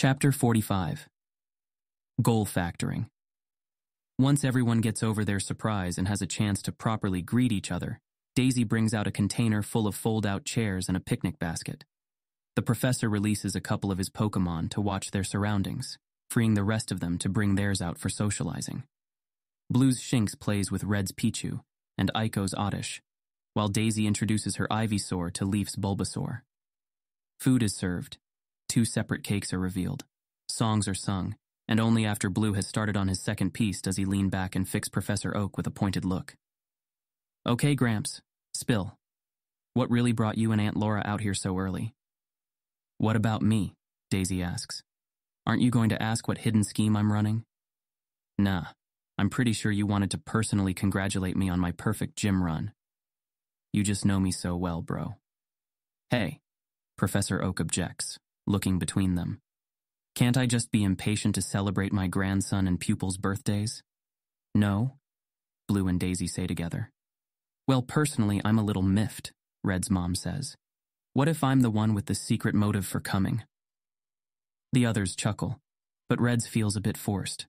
Chapter 45. Goal Factoring. Once everyone gets over their surprise and has a chance to properly greet each other, Daisy brings out a container full of fold-out chairs and a picnic basket. The professor releases a couple of his Pokémon to watch their surroundings, freeing the rest of them to bring theirs out for socializing. Blue's Shinx plays with Red's Pichu and Aiko's Oddish, while Daisy introduces her Ivysaur to Leaf's Bulbasaur. Food is served. 2 separate cakes are revealed. Songs are sung, and only after Blue has started on his second piece does he lean back and fix Professor Oak with a pointed look. "Okay, Gramps, spill. What really brought you and Aunt Laura out here so early?" "What about me?" Daisy asks. "Aren't you going to ask what hidden scheme I'm running?" "Nah, I'm pretty sure you wanted to personally congratulate me on my perfect gym run. You just know me so well, bro." "Hey," Professor Oak objects, looking between them. "Can't I just be impatient to celebrate my grandson and pupil's birthdays?" "No," Blue and Daisy say together. "Well, personally, I'm a little miffed," Red's mom says. "What if I'm the one with the secret motive for coming?" The others chuckle, but Red's feels a bit forced.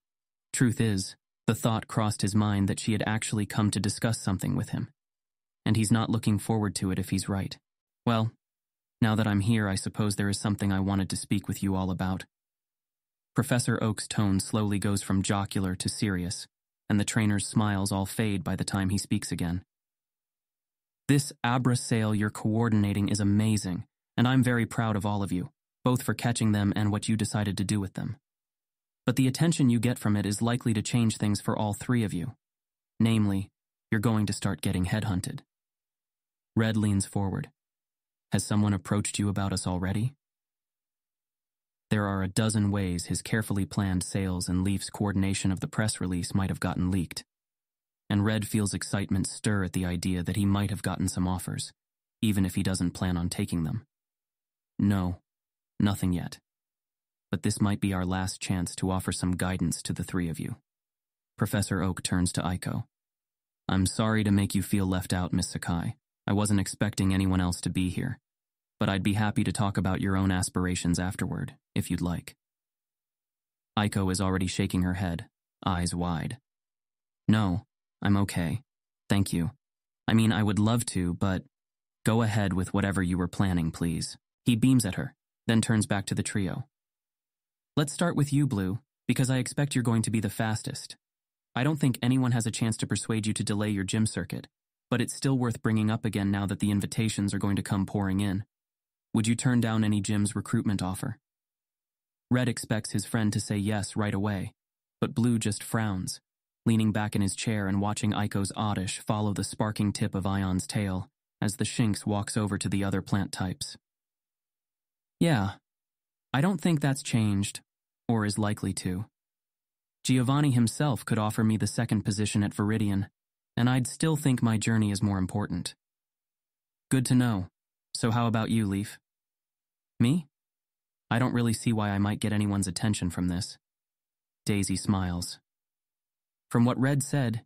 Truth is, the thought crossed his mind that she had actually come to discuss something with him, and he's not looking forward to it if he's right. "Well, now that I'm here, I suppose there is something I wanted to speak with you all about." Professor Oak's tone slowly goes from jocular to serious, and the trainer's smiles all fade by the time he speaks again. "This Abra sale you're coordinating is amazing, and I'm very proud of all of you, both for catching them and what you decided to do with them. But the attention you get from it is likely to change things for all 3 of you. Namely, you're going to start getting headhunted." Red leans forward. "Has someone approached you about us already?" There are a dozen ways his carefully planned sales and Leaf's coordination of the press release might have gotten leaked, and Red feels excitement stir at the idea that he might have gotten some offers, even if he doesn't plan on taking them. "No, nothing yet. But this might be our last chance to offer some guidance to the 3 of you." Professor Oak turns to Aiko. "I'm sorry to make you feel left out, Miss Sakai. I wasn't expecting anyone else to be here, but I'd be happy to talk about your own aspirations afterward, if you'd like." Aiko is already shaking her head, eyes wide. "No, I'm okay. Thank you. I mean, I would love to, but go ahead with whatever you were planning, please." He beams at her, then turns back to the trio. "Let's start with you, Blue, because I expect you're going to be the fastest. I don't think anyone has a chance to persuade you to delay your gym circuit, but it's still worth bringing up again now that the invitations are going to come pouring in. Would you turn down any gym's recruitment offer?" Red expects his friend to say yes right away, but Blue just frowns, leaning back in his chair and watching Aiko's Oddish follow the sparking tip of Ion's tail as the Shinx walks over to the other plant types. "Yeah, I don't think that's changed, or is likely to. Giovanni himself could offer me the second position at Viridian, and I'd still think my journey is more important." "Good to know. So how about you, Leaf?" "Me? I don't really see why I might get anyone's attention from this." Daisy smiles. "From what Red said,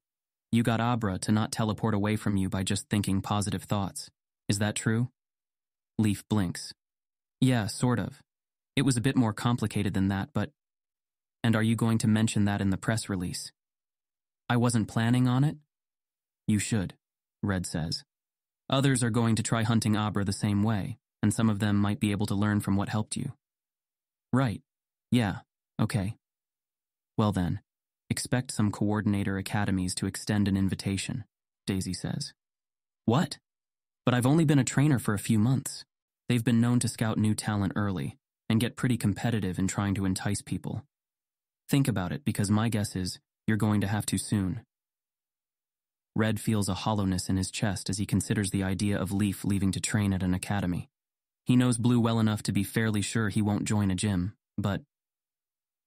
you got Abra to not teleport away from you by just thinking positive thoughts. Is that true?" Leaf blinks. "Yeah, sort of. It was a bit more complicated than that, but..." "And are you going to mention that in the press release?" "I wasn't planning on it." "You should," Red says. "Others are going to try hunting Abra the same way, and some of them might be able to learn from what helped you." "Right. Yeah, okay. Well then, expect some coordinator academies to extend an invitation," Daisy says. "What? But I've only been a trainer for a few months." They've been known to scout new talent early and get pretty competitive in trying to entice people. Think about it, because my guess is you're going to have to soon. Red feels a hollowness in his chest as he considers the idea of Leaf leaving to train at an academy. He knows Blue well enough to be fairly sure he won't join a gym, but...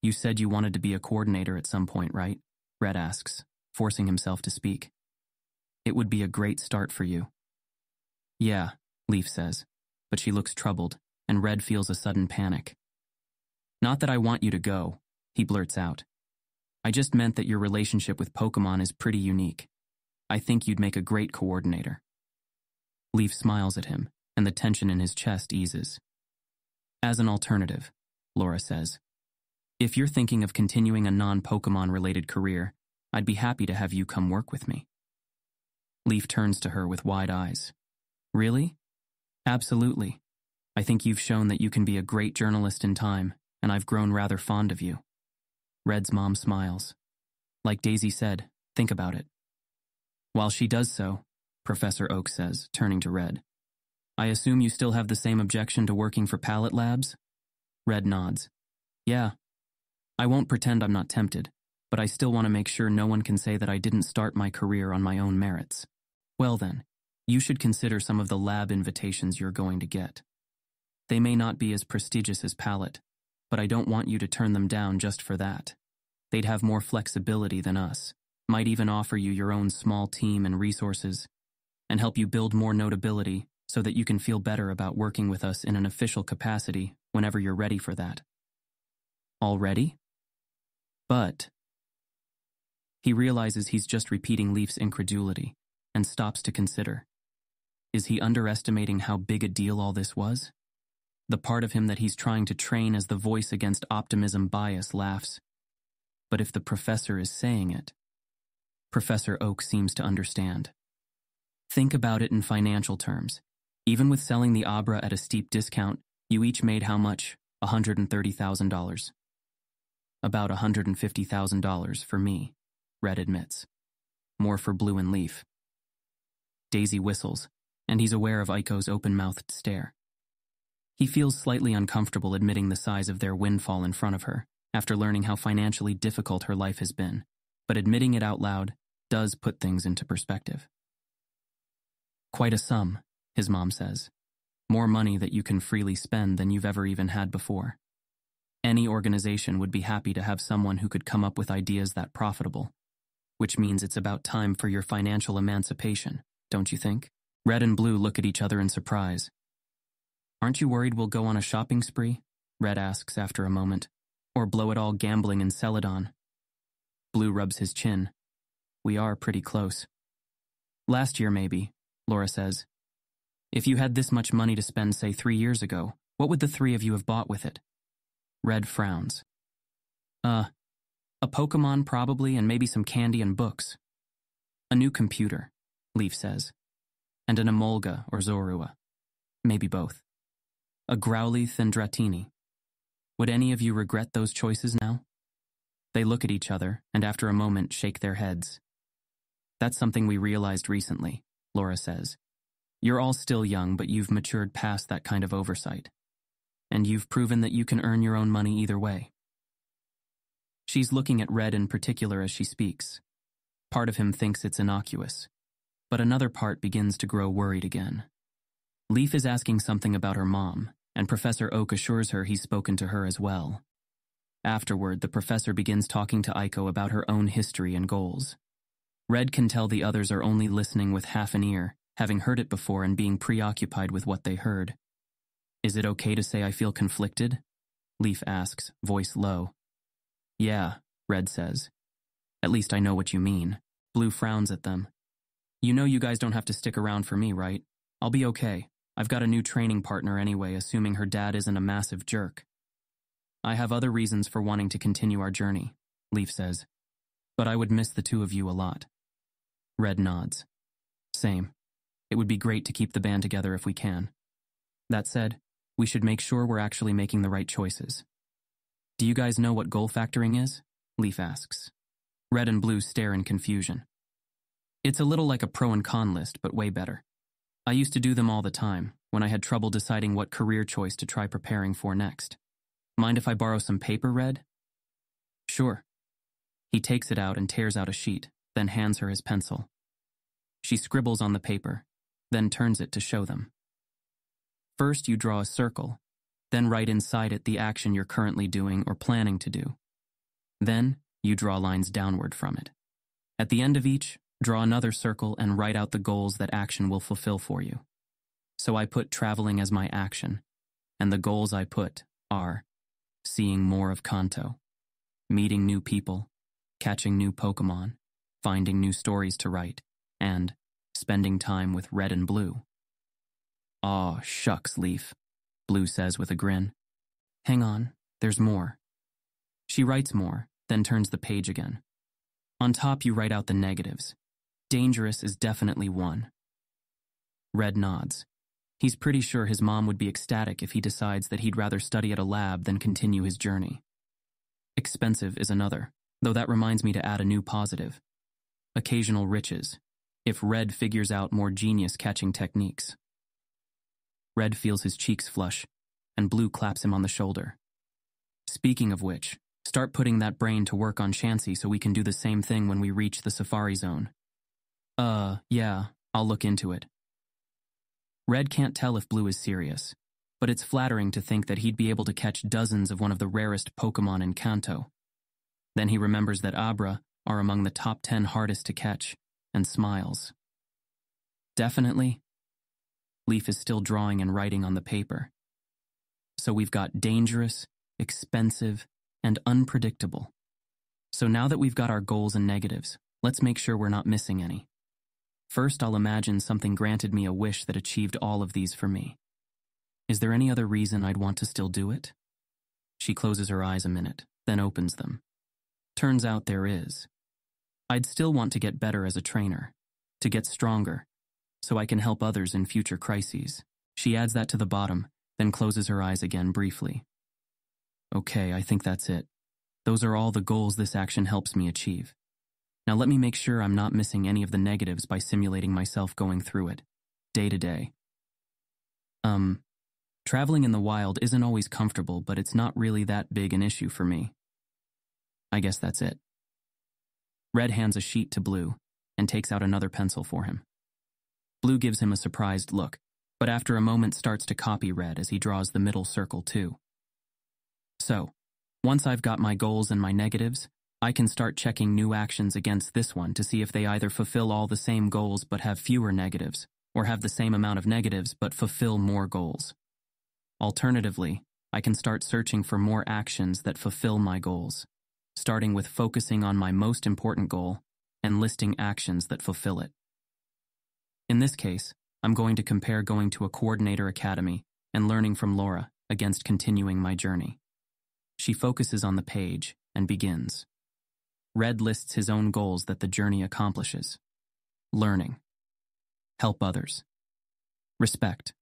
"You said you wanted to be a coordinator at some point, right?" Red asks, forcing himself to speak. "It would be a great start for you." "Yeah," Leaf says, but she looks troubled, and Red feels a sudden panic. "Not that I want you to go," he blurts out. "I just meant that your relationship with Pokémon is pretty unique. I think you'd make a great coordinator." Leaf smiles at him, and the tension in his chest eases. "As an alternative," Laura says, If you're thinking of continuing a non-Pokemon related career, I'd be happy to have you come work with me. Leaf turns to her with wide eyes. Really? Absolutely. I think you've shown that you can be a great journalist in time, and I've grown rather fond of you. Red's mom smiles. Like Daisy said, think about it. While she does so, Professor Oak says, turning to Red. I assume you still have the same objection to working for Pallet Labs? Red nods. Yeah. I won't pretend I'm not tempted, but I still want to make sure no one can say that I didn't start my career on my own merits. Well then, you should consider some of the lab invitations you're going to get. They may not be as prestigious as Pallet, but I don't want you to turn them down just for that. They'd have more flexibility than us, might even offer you your own small team and resources, and help you build more notability so that you can feel better about working with us in an official capacity whenever you're ready for that. Already? But he realizes he's just repeating Leaf's incredulity and stops to consider. Is he underestimating how big a deal all this was? The part of him that he's trying to train as the voice against optimism bias laughs. But if the professor is saying it, Professor Oak seems to understand. Think about it in financial terms. Even with selling the Abra at a steep discount, you each made how much? $130,000. About $150,000 for me, Red admits. More for Blue and Leaf. Daisy whistles, and he's aware of Aiko's open-mouthed stare. He feels slightly uncomfortable admitting the size of their windfall in front of her, after learning how financially difficult her life has been, but admitting it out loud does put things into perspective. Quite a sum, his mom says. More money that you can freely spend than you've ever even had before. Any organization would be happy to have someone who could come up with ideas that profitable, which means it's about time for your financial emancipation, don't you think? Red and Blue look at each other in surprise. Aren't you worried we'll go on a shopping spree? Red asks after a moment. Or blow it all gambling in Celadon? Blue rubs his chin. We are pretty close. Last year, maybe, Laura says. If you had this much money to spend, say, 3 years ago, what would the three of you have bought with it? Red frowns. A Pokemon probably, and maybe some candy and books. A new computer, Leaf says. And an Emolga or Zorua. Maybe both. A Growlithe and Dratini. Would any of you regret those choices now? They look at each other, and after a moment shake their heads. That's something we realized recently, Laura says. You're all still young, but you've matured past that kind of oversight. And you've proven that you can earn your own money either way. She's looking at Red in particular as she speaks. Part of him thinks it's innocuous, but another part begins to grow worried again. Leaf is asking something about her mom, and Professor Oak assures her he's spoken to her as well. Afterward, the professor begins talking to Aiko about her own history and goals. Red can tell the others are only listening with half an ear, having heard it before and being preoccupied with what they heard. Is it okay to say I feel conflicted? Leaf asks, voice low. Yeah, Red says. At least I know what you mean. Blue frowns at them. You know you guys don't have to stick around for me, right? I'll be okay. I've got a new training partner anyway, assuming her dad isn't a massive jerk. I have other reasons for wanting to continue our journey, Leaf says. But I would miss the two of you a lot. Red nods. Same. It would be great to keep the band together if we can. That said, we should make sure we're actually making the right choices. Do you guys know what goal factoring is? Leaf asks. Red and Blue stare in confusion. It's a little like a pro and con list, but way better. I used to do them all the time, when I had trouble deciding what career choice to try preparing for next. Mind if I borrow some paper, Red? Sure. He takes it out and tears out a sheet, then hands her his pencil. She scribbles on the paper, then turns it to show them. First, you draw a circle, then write inside it the action you're currently doing or planning to do. Then, you draw lines downward from it. At the end of each, draw another circle and write out the goals that action will fulfill for you. So I put traveling as my action, and the goals I put are seeing more of Kanto, meeting new people, catching new Pokemon, finding new stories to write, and spending time with Red and Blue. Aw, shucks, Leaf, Blue says with a grin. Hang on, there's more. She writes more, then turns the page again. On top, you write out the negatives. Dangerous is definitely one. Red nods. He's pretty sure his mom would be ecstatic if he decides that he'd rather study at a lab than continue his journey. Expensive is another, though that reminds me to add a new positive. Occasional riches, if Red figures out more genius catching techniques. Red feels his cheeks flush, and Blue claps him on the shoulder. Speaking of which, start putting that brain to work on Chansey so we can do the same thing when we reach the safari zone. Yeah, I'll look into it. Red can't tell if Blue is serious, but it's flattering to think that he'd be able to catch dozens of one of the rarest Pokemon in Kanto. Then he remembers that Abra are among the top 10 hardest to catch, and smiles. Definitely. Leaf is still drawing and writing on the paper. So we've got dangerous, expensive, and unpredictable. So now that we've got our goals and negatives, let's make sure we're not missing any. First, I'll imagine something granted me a wish that achieved all of these for me. Is there any other reason I'd want to still do it? She closes her eyes a minute, then opens them. Turns out there is. I'd still want to get better as a trainer, to get stronger, so I can help others in future crises. She adds that to the bottom, then closes her eyes again briefly. Okay, I think that's it. Those are all the goals this action helps me achieve. Now let me make sure I'm not missing any of the negatives by simulating myself going through it, day to day. Traveling in the wild isn't always comfortable, but it's not really that big an issue for me. I guess that's it. Red hands a sheet to Blue and takes out another pencil for him. Blue gives him a surprised look, but after a moment starts to copy Red as he draws the middle circle too. So, once I've got my goals and my negatives, I can start checking new actions against this one to see if they either fulfill all the same goals but have fewer negatives, or have the same amount of negatives but fulfill more goals. Alternatively, I can start searching for more actions that fulfill my goals, starting with focusing on my most important goal and listing actions that fulfill it. In this case, I'm going to compare going to a coordinator academy and learning from Laura against continuing my journey. She focuses on the page and begins. Red lists his own goals that the journey accomplishes. Learning. Help others. Respect.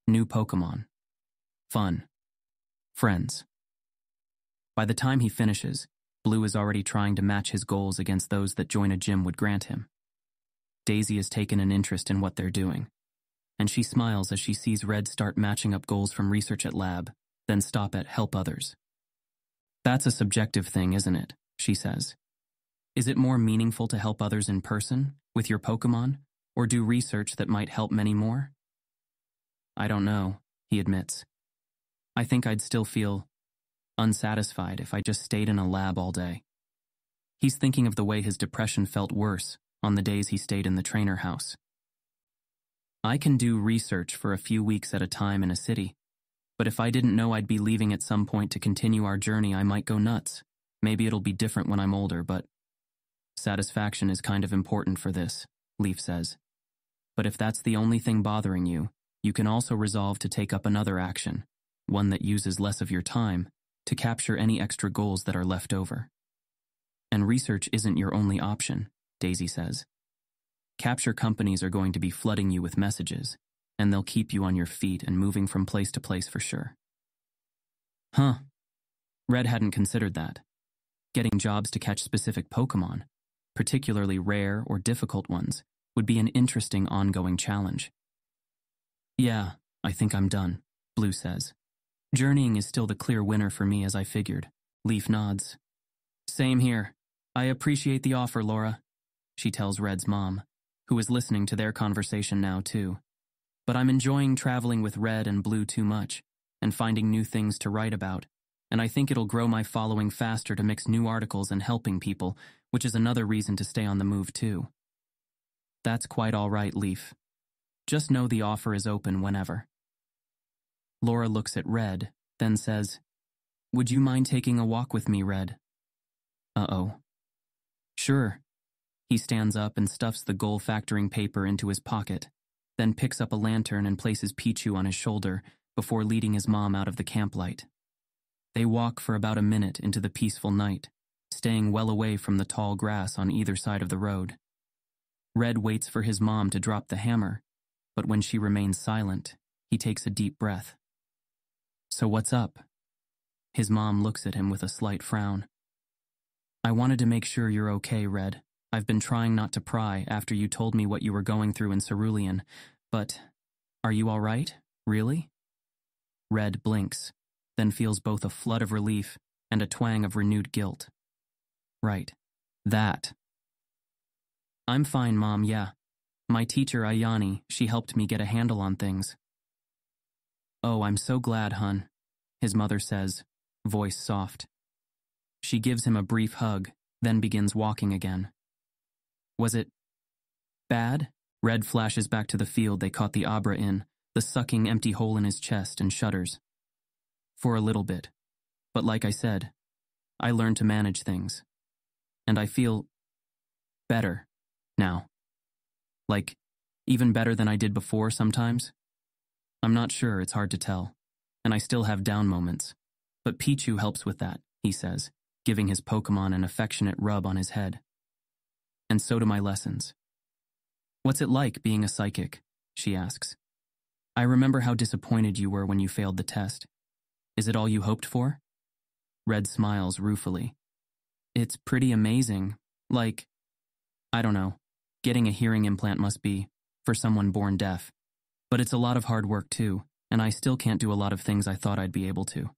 New Pokemon. Fun. Friends. By the time he finishes, Blue is already trying to match his goals against those that Join a Gym would grant him. Daisy has taken an interest in what they're doing, and she smiles as she sees Red start matching up goals from research at lab, then stop at help others. That's a subjective thing, isn't it? She says. Is it more meaningful to help others in person, with your Pokemon, or do research that might help many more? I don't know, he admits. I think I'd still feel unsatisfied if I just stayed in a lab all day. He's thinking of the way his depression felt worse on the days he stayed in the trainer house. I can do research for a few weeks at a time in a city, but if I didn't know I'd be leaving at some point to continue our journey, I might go nuts. Maybe it'll be different when I'm older, but satisfaction is kind of important for this, Leaf says. But if that's the only thing bothering you, you can also resolve to take up another action, one that uses less of your time, to capture any extra goals that are left over. And research isn't your only option, Daisy says. Capture companies are going to be flooding you with messages, and they'll keep you on your feet and moving from place to place for sure. Huh. Red hadn't considered that. Getting jobs to catch specific Pokemon, particularly rare or difficult ones, would be an interesting ongoing challenge. Yeah, I think I'm done, Blue says. Journeying is still the clear winner for me as I figured. Leaf nods. Same here. I appreciate the offer, Laura, she tells Red's mom, who is listening to their conversation now too. But I'm enjoying traveling with Red and Blue too much, and finding new things to write about, and I think it'll grow my following faster to mix new articles and helping people, which is another reason to stay on the move too. That's quite all right, Leaf. Just know the offer is open whenever. Laura looks at Red, then says, Would you mind taking a walk with me, Red? Uh-oh. Sure. He stands up and stuffs the goal factoring paper into his pocket, then picks up a lantern and places Pichu on his shoulder before leading his mom out of the camp light. They walk for about a minute into the peaceful night, staying well away from the tall grass on either side of the road. Red waits for his mom to drop the hammer, but when she remains silent, he takes a deep breath. "So what's up?" His mom looks at him with a slight frown. "I wanted to make sure you're okay, Red. I've been trying not to pry after you told me what you were going through in Cerulean, but are you all right? Really?" Red blinks, then feels both a flood of relief and a twang of renewed guilt. "Right. That." "I'm fine, Mom, yeah. My teacher, Ayani, she helped me get a handle on things." "Oh, I'm so glad, hun," his mother says, voice soft. She gives him a brief hug, then begins walking again. "Was it bad?" Red flashes back to the field they caught the Abra in, the sucking empty hole in his chest, and shudders. "For a little bit. But like I said, I learned to manage things. And I feel better now. Like, even better than I did before sometimes. I'm not sure, it's hard to tell. And I still have down moments. But Pichu helps with that," he says, giving his Pokemon an affectionate rub on his head. "And so do my lessons." "What's it like being a psychic?" she asks. "I remember how disappointed you were when you failed the test. Is it all you hoped for?" Red smiles ruefully. "It's pretty amazing. Like, I don't know, getting a hearing implant must be, for someone born deaf. But it's a lot of hard work too, and I still can't do a lot of things I thought I'd be able to.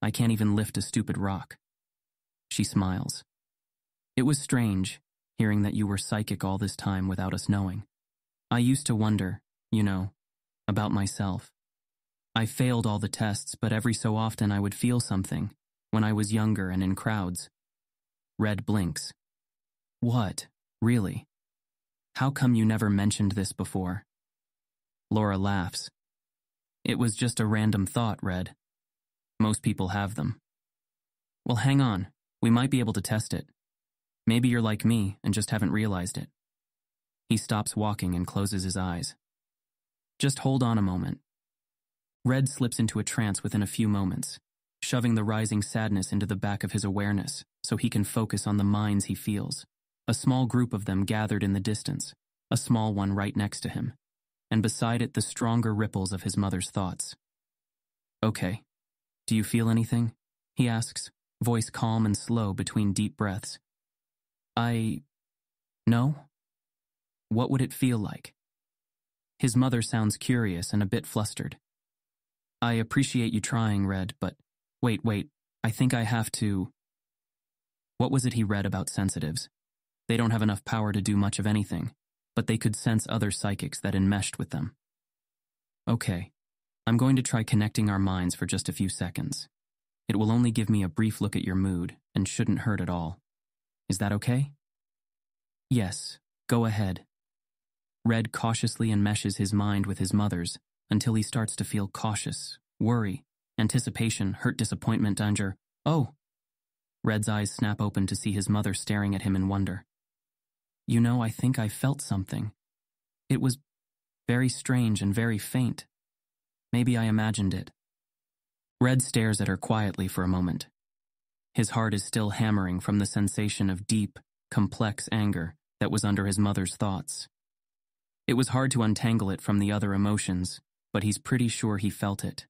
I can't even lift a stupid rock." She smiles. "It was strange, hearing that you were psychic all this time without us knowing. I used to wonder, about myself. I failed all the tests, but every so often I would feel something, when I was younger and in crowds." Red blinks. "What? Really? How come you never mentioned this before?" Laura laughs. "It was just a random thought, Red. Most people have them." "Well, hang on. We might be able to test it. Maybe you're like me and just haven't realized it." He stops walking and closes his eyes. "Just hold on a moment." Red slips into a trance within a few moments, shoving the rising sadness into the back of his awareness so he can focus on the minds he feels. A small group of them gathered in the distance, a small one right next to him, and beside it the stronger ripples of his mother's thoughts. "Okay. Do you feel anything?" he asks, voice calm and slow between deep breaths. No? What would it feel like?" His mother sounds curious and a bit flustered. "I appreciate you trying, Red, but wait, I think I have to..." What was it he read about sensitives? They don't have enough power to do much of anything, but they could sense other psychics that enmeshed with them. "Okay, I'm going to try connecting our minds for just a few seconds. It will only give me a brief look at your mood and shouldn't hurt at all. Is that okay?" "Yes, go ahead." Red cautiously enmeshes his mind with his mother's until he starts to feel cautious, worry, anticipation, hurt, disappointment, danger. "Oh!" Red's eyes snap open to see his mother staring at him in wonder. I think I felt something. It was very strange and very faint. Maybe I imagined it." Red stares at her quietly for a moment. His heart is still hammering from the sensation of deep, complex anger that was under his mother's thoughts. It was hard to untangle it from the other emotions, but he's pretty sure he felt it.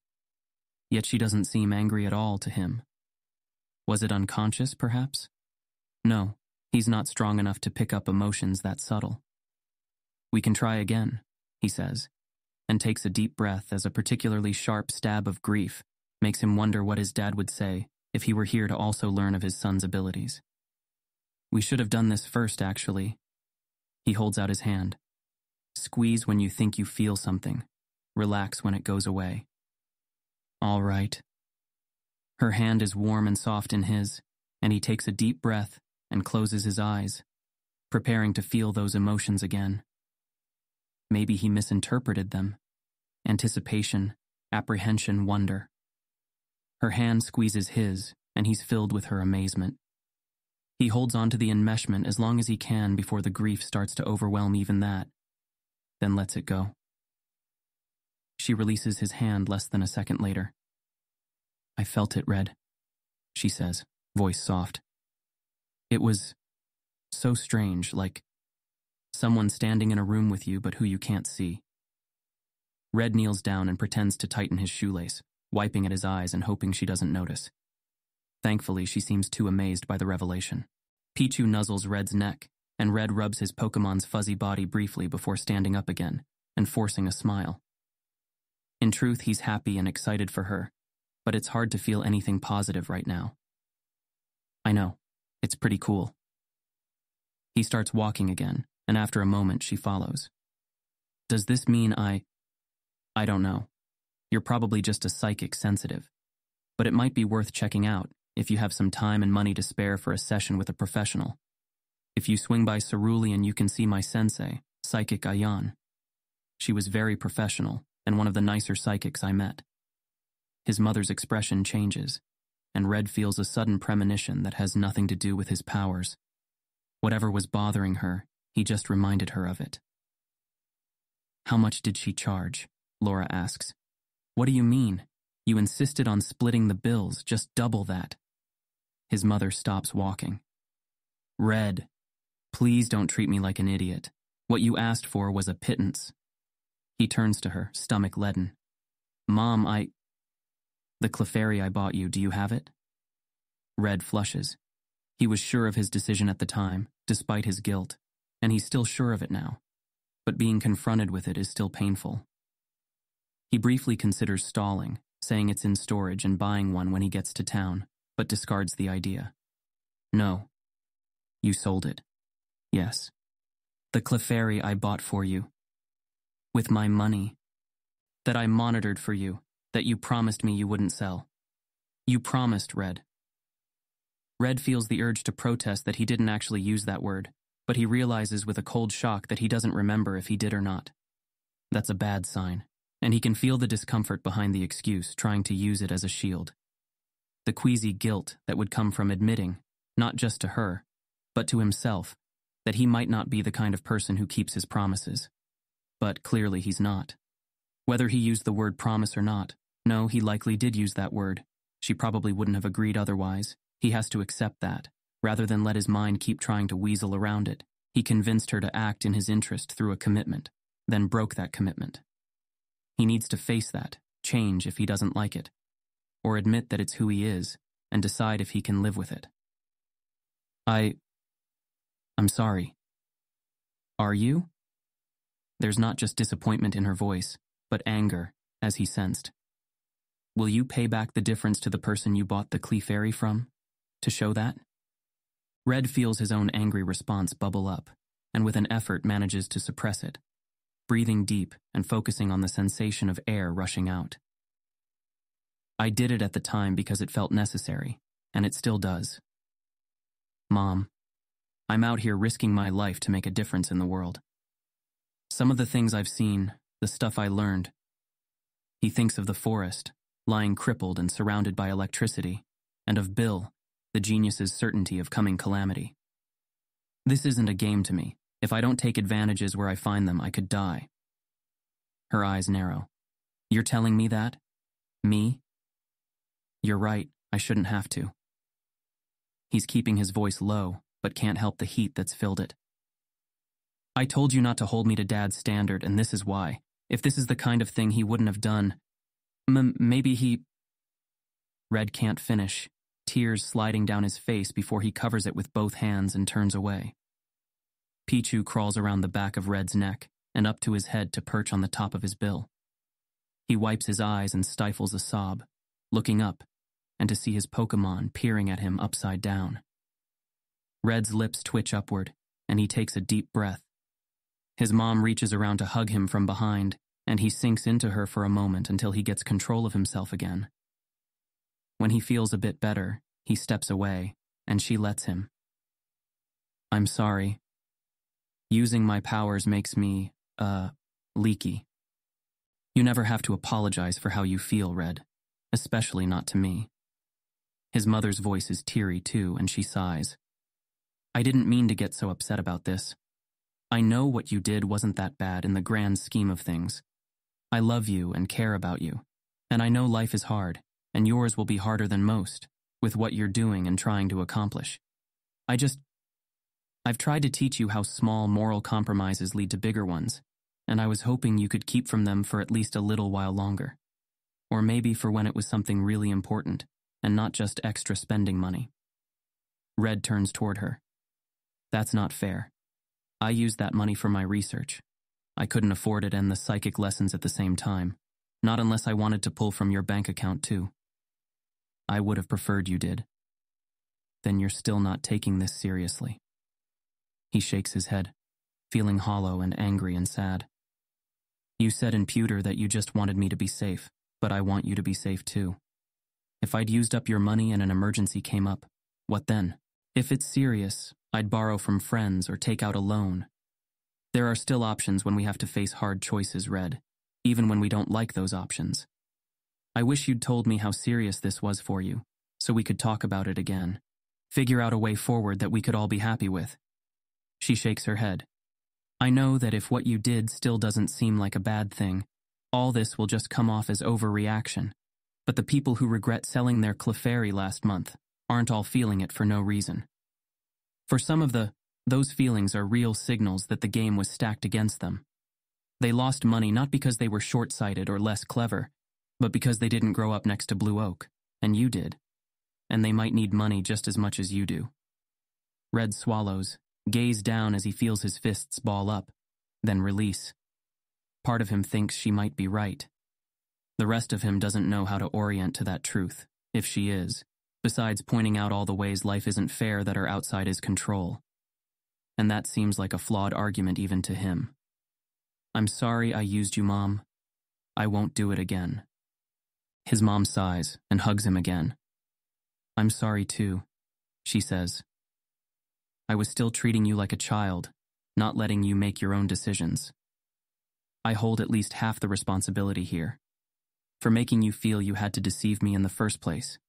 Yet she doesn't seem angry at all to him. Was it unconscious, perhaps? No, he's not strong enough to pick up emotions that subtle. "We can try again," he says, and takes a deep breath as a particularly sharp stab of grief makes him wonder what his dad would say if he were here to also learn of his son's abilities. "We should have done this first, actually." He holds out his hand. "Squeeze when you think you feel something. Relax when it goes away." "All right." Her hand is warm and soft in his, and he takes a deep breath and closes his eyes, preparing to feel those emotions again. Maybe he misinterpreted them. Anticipation, apprehension, wonder. Her hand squeezes his, and he's filled with her amazement. He holds on to the enmeshment as long as he can before the grief starts to overwhelm even that, then lets it go. She releases his hand less than a second later. "I felt it, Red. she says, voice soft. It was so strange, like someone standing in a room with you but who you can't see. Red kneels down and pretends to tighten his shoelace, wiping at his eyes and hoping she doesn't notice. Thankfully, she seems too amazed by the revelation. Pichu nuzzles Red's neck, and Red rubs his Pokemon's fuzzy body briefly before standing up again and forcing a smile. In truth, he's happy and excited for her, but it's hard to feel anything positive right now. I know, it's pretty cool. He starts walking again, and after a moment she follows. Does this mean I don't know. You're probably just a psychic sensitive. But it might be worth checking out if you have some time and money to spare for a session with a professional. If you swing by Cerulean, you can see my sensei, Psychic Ayan. She was very professional and one of the nicer psychics I met. His mother's expression changes, and Red feels a sudden premonition that has nothing to do with his powers. Whatever was bothering her, he just reminded her of it. How much did she charge? Laura asks. What do you mean? You insisted on splitting the bills, just double that. His mother stops walking. Red, please don't treat me like an idiot. What you asked for was a pittance. He turns to her, stomach leaden. Mom, the Clefairy I bought you, do you have it? Red flushes. He was sure of his decision at the time, despite his guilt, and he's still sure of it now. But being confronted with it is still painful. He briefly considers stalling, saying it's in storage and buying one when he gets to town, but discards the idea. No. You sold it. Yes. The Clefairy I bought for you. With my money. That I monitored for you, that you promised me you wouldn't sell. You promised, Red. Red feels the urge to protest that he didn't actually use that word, but he realizes with a cold shock that he doesn't remember if he did or not. That's a bad sign, and he can feel the discomfort behind the excuse, trying to use it as a shield. The queasy guilt that would come from admitting, not just to her, but to himself, that he might not be the kind of person who keeps his promises. But clearly he's not. Whether he used the word promise or not, no, he likely did use that word. She probably wouldn't have agreed otherwise. He has to accept that. Rather than let his mind keep trying to weasel around it, he convinced her to act in his interest through a commitment, then broke that commitment. He needs to face that, change if he doesn't like it, or admit that it's who he is, and decide if he can live with it. I'm sorry. Are you? There's not just disappointment in her voice, but anger, as he sensed. Will you pay back the difference to the person you bought the Clefairy from? To show that? Red feels his own angry response bubble up, and with an effort manages to suppress it, breathing deep and focusing on the sensation of air rushing out. I did it at the time because it felt necessary, and it still does. Mom, I'm out here risking my life to make a difference in the world. Some of the things I've seen, the stuff I learned. He thinks of the forest, lying crippled and surrounded by electricity, and of Bill, the genius's certainty of coming calamity. This isn't a game to me. If I don't take advantages where I find them, I could die. Her eyes narrow. You're telling me that? Me? You're right, I shouldn't have to. He's keeping his voice low, but can't help the heat that's filled it. I told you not to hold me to Dad's standard, and this is why. If this is the kind of thing he wouldn't have done, maybe he... Red can't finish, tears sliding down his face before he covers it with both hands and turns away. Pichu crawls around the back of Red's neck and up to his head to perch on the top of his bill. He wipes his eyes and stifles a sob, looking up, and to see his Pokémon peering at him upside down. Red's lips twitch upward, and he takes a deep breath. His mom reaches around to hug him from behind, and he sinks into her for a moment until he gets control of himself again. When he feels a bit better, he steps away, and she lets him. I'm sorry. Using my powers makes me, leaky. You never have to apologize for how you feel, Red, especially not to me. His mother's voice is teary too, and she sighs. I didn't mean to get so upset about this. I know what you did wasn't that bad in the grand scheme of things. I love you and care about you, and I know life is hard, and yours will be harder than most, with what you're doing and trying to accomplish. I've tried to teach you how small moral compromises lead to bigger ones, and I was hoping you could keep from them for at least a little while longer. Or maybe for when it was something really important, and not just extra spending money. Red turns toward her. That's not fair. I used that money for my research. I couldn't afford it and the psychic lessons at the same time, not unless I wanted to pull from your bank account too. I would have preferred you did. Then you're still not taking this seriously. He shakes his head, feeling hollow and angry and sad. You said in pewter that you just wanted me to be safe, but I want you to be safe too. If I'd used up your money and an emergency came up, what then? If it's serious, I'd borrow from friends or take out a loan. There are still options when we have to face hard choices, Red, even when we don't like those options. I wish you'd told me how serious this was for you, so we could talk about it again. Figure out a way forward that we could all be happy with. She shakes her head. I know that if what you did still doesn't seem like a bad thing, all this will just come off as overreaction. But the people who regret selling their Clefairy last month aren't all feeling it for no reason. For some of those feelings are real signals that the game was stacked against them. They lost money not because they were short-sighted or less clever, but because they didn't grow up next to Blue Oak, and you did. And they might need money just as much as you do. Red swallows, gaze down as he feels his fists ball up, then release. Part of him thinks she might be right. The rest of him doesn't know how to orient to that truth, if she is, besides pointing out all the ways life isn't fair that are outside his control. And that seems like a flawed argument even to him. I'm sorry I used you, Mom. I won't do it again. His mom sighs and hugs him again. I'm sorry too, she says. I was still treating you like a child, not letting you make your own decisions. I hold at least half the responsibility here, for making you feel you had to deceive me in the first place.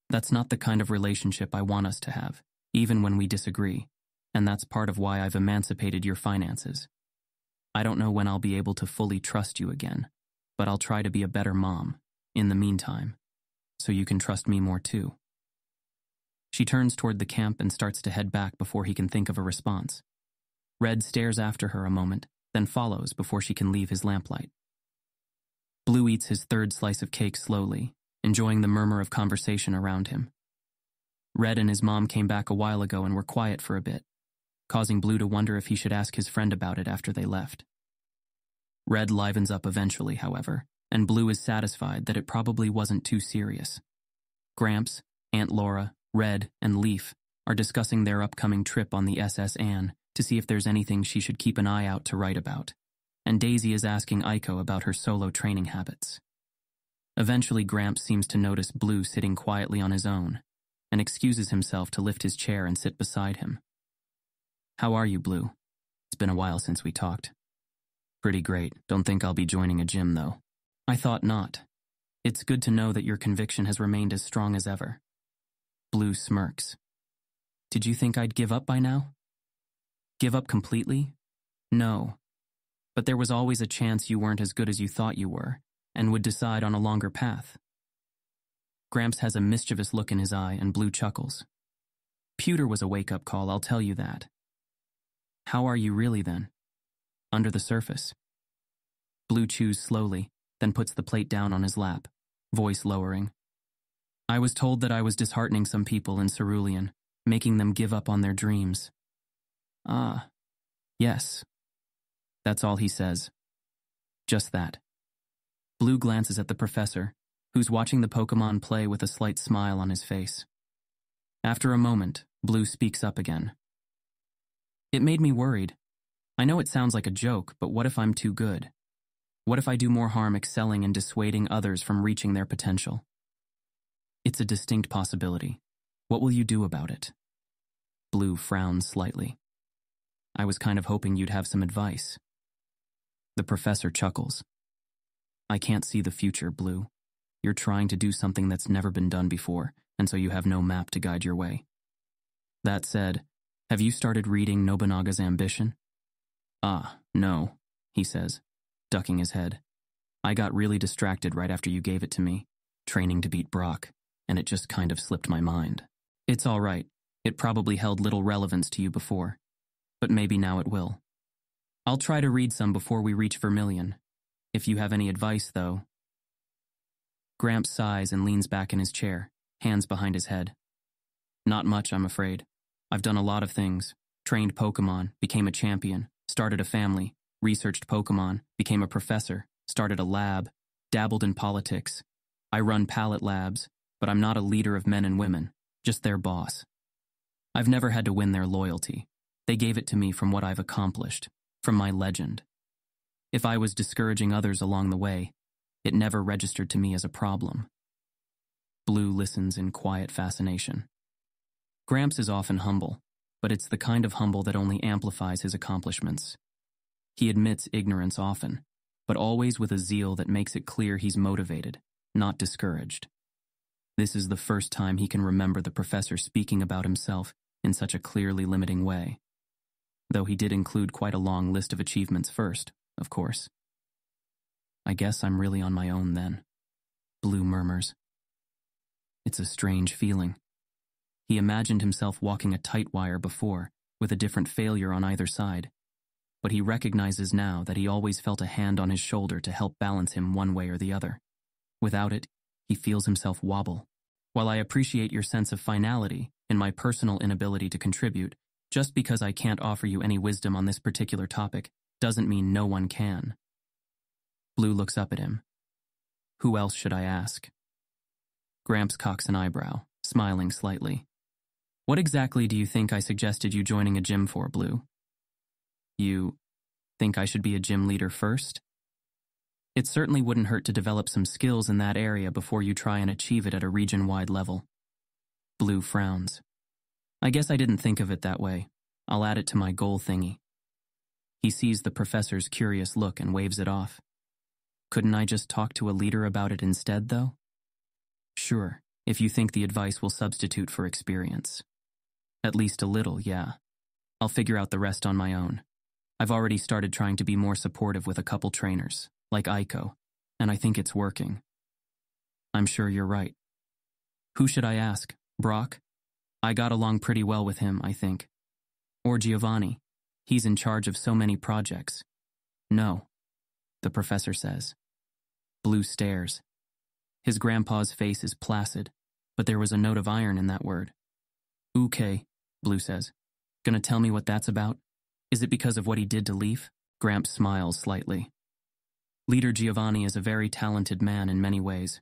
That's not the kind of relationship I want us to have, even when we disagree, and that's part of why I've emancipated your finances. I don't know when I'll be able to fully trust you again, but I'll try to be a better mom, in the meantime, so you can trust me more too. She turns toward the camp and starts to head back before he can think of a response. Red stares after her a moment, then follows before she can leave his lamplight. Blue eats his third slice of cake slowly, enjoying the murmur of conversation around him. Red and his mom came back a while ago and were quiet for a bit, causing Blue to wonder if he should ask his friend about it after they left. Red livens up eventually, however, and Blue is satisfied that it probably wasn't too serious. Gramps, Aunt Laura, Red, and Leaf are discussing their upcoming trip on the SS Anne to see if there's anything she should keep an eye out to write about, and Daisy is asking Aiko about her solo training habits. Eventually, Gramps seems to notice Blue sitting quietly on his own, and excuses himself to lift his chair and sit beside him. How are you, Blue? It's been a while since we talked. Pretty great. Don't think I'll be joining a gym, though. I thought not. It's good to know that your conviction has remained as strong as ever. Blue smirks. Did you think I'd give up by now? Give up completely? No. But there was always a chance you weren't as good as you thought you were, and would decide on a longer path. Gramps has a mischievous look in his eye, and Blue chuckles. Pewter was a wake-up call, I'll tell you that. How are you really, then? Under the surface. Blue chews slowly, then puts the plate down on his lap, voice lowering. I was told that I was disheartening some people in Cerulean, making them give up on their dreams. Ah, yes. That's all he says. Just that. Blue glances at the professor, who's watching the Pokémon play with a slight smile on his face. After a moment, Blue speaks up again. It made me worried. I know it sounds like a joke, but what if I'm too good? What if I do more harm excelling and dissuading others from reaching their potential? It's a distinct possibility. What will you do about it? Blue frowns slightly. I was kind of hoping you'd have some advice. The professor chuckles. I can't see the future, Blue. You're trying to do something that's never been done before, and so you have no map to guide your way. That said, have you started reading Nobunaga's Ambition? Ah, no, he says, ducking his head. I got really distracted right after you gave it to me, training to beat Brock. and it just kind of slipped my mind. It's all right. It probably held little relevance to you before, but maybe now it will. I'll try to read some before we reach Vermilion. If you have any advice, though. Gramps sighs and leans back in his chair, hands behind his head. Not much, I'm afraid. I've done a lot of things. Trained Pokemon, became a champion, started a family, researched Pokemon, became a professor, started a lab, dabbled in politics. I run Palette Labs, but I'm not a leader of men and women, just their boss. I've never had to win their loyalty. They gave it to me from what I've accomplished, from my legend. If I was discouraging others along the way, it never registered to me as a problem. Blue listens in quiet fascination. Gramps is often humble, but it's the kind of humble that only amplifies his accomplishments. He admits ignorance often, but always with a zeal that makes it clear he's motivated, not discouraged. This is the first time he can remember the professor speaking about himself in such a clearly limiting way. Though he did include quite a long list of achievements first, of course. I guess I'm really on my own then, Blue murmurs. It's a strange feeling. He imagined himself walking a tight wire before, with a different failure on either side. But he recognizes now that he always felt a hand on his shoulder to help balance him one way or the other. Without it, he feels himself wobble. While I appreciate your sense of finality in my personal inability to contribute, just because I can't offer you any wisdom on this particular topic doesn't mean no one can. Blue looks up at him. Who else should I ask? Gramps cocks an eyebrow, smiling slightly. What exactly do you think I suggested you joining a gym for, Blue? You think I should be a gym leader first? It certainly wouldn't hurt to develop some skills in that area before you try and achieve it at a region-wide level. Blue frowns. I guess I didn't think of it that way. I'll add it to my goal thingy. He sees the professor's curious look and waves it off. Couldn't I just talk to a leader about it instead, though? Sure, if you think the advice will substitute for experience. At least a little, yeah. I'll figure out the rest on my own. I've already started trying to be more supportive with a couple trainers, like Aiko, and I think it's working. I'm sure you're right. Who should I ask? Brock? I got along pretty well with him, I think. Or Giovanni. He's in charge of so many projects. No, the professor says. Blue stares. His grandpa's face is placid, but there was a note of iron in that word. Okay, Blue says. Gonna tell me what that's about? Is it because of what he did to Leaf? Gramps smiles slightly. Leader Giovanni is a very talented man in many ways,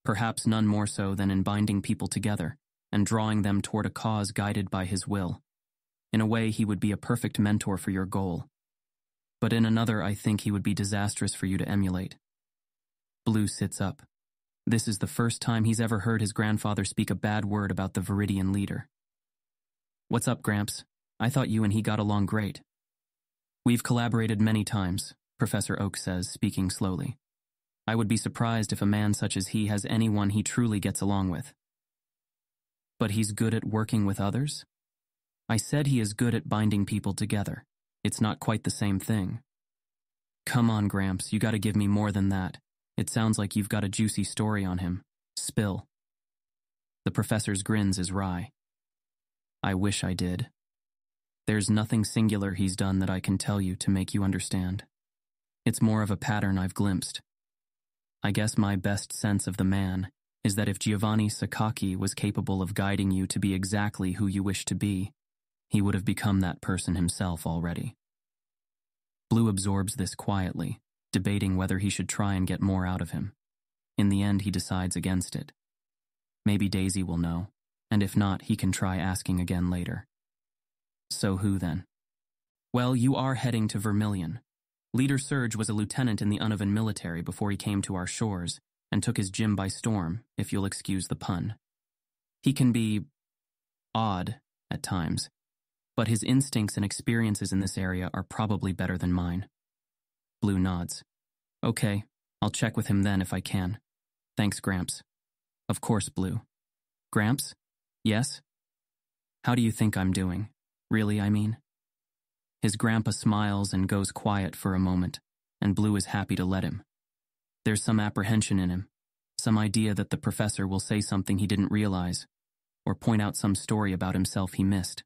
perhaps none more so than in binding people together and drawing them toward a cause guided by his will. In a way, he would be a perfect mentor for your goal. But in another, I think he would be disastrous for you to emulate. Blue sits up. This is the first time he's ever heard his grandfather speak a bad word about the Viridian leader. What's up, Gramps? I thought you and he got along great. We've collaborated many times, Professor Oak says, speaking slowly. I would be surprised if a man such as he has anyone he truly gets along with. But he's good at working with others? I said he is good at binding people together. It's not quite the same thing. Come on, Gramps, you gotta give me more than that. It sounds like you've got a juicy story on him. Spill. The professor's grins is wry. I wish I did. There's nothing singular he's done that I can tell you to make you understand. It's more of a pattern I've glimpsed. I guess my best sense of the man is that if Giovanni Sakaki was capable of guiding you to be exactly who you wish to be, he would have become that person himself already. Blue absorbs this quietly, debating whether he should try and get more out of him. In the end, he decides against it. Maybe Daisy will know, and if not, he can try asking again later. So who then? Well, you are heading to Vermilion. Leader Surge was a lieutenant in the Unovan military before he came to our shores and took his gym by storm, if you'll excuse the pun. He can be odd at times, but his instincts and experiences in this area are probably better than mine. Blue nods. Okay, I'll check with him then if I can. Thanks, Gramps. Of course, Blue. Gramps? Yes? How do you think I'm doing? Really, I mean? His grandpa smiles and goes quiet for a moment, and Blue is happy to let him. There's some apprehension in him, Some idea that the professor will say something he didn't realize, or point out some story about himself he missed.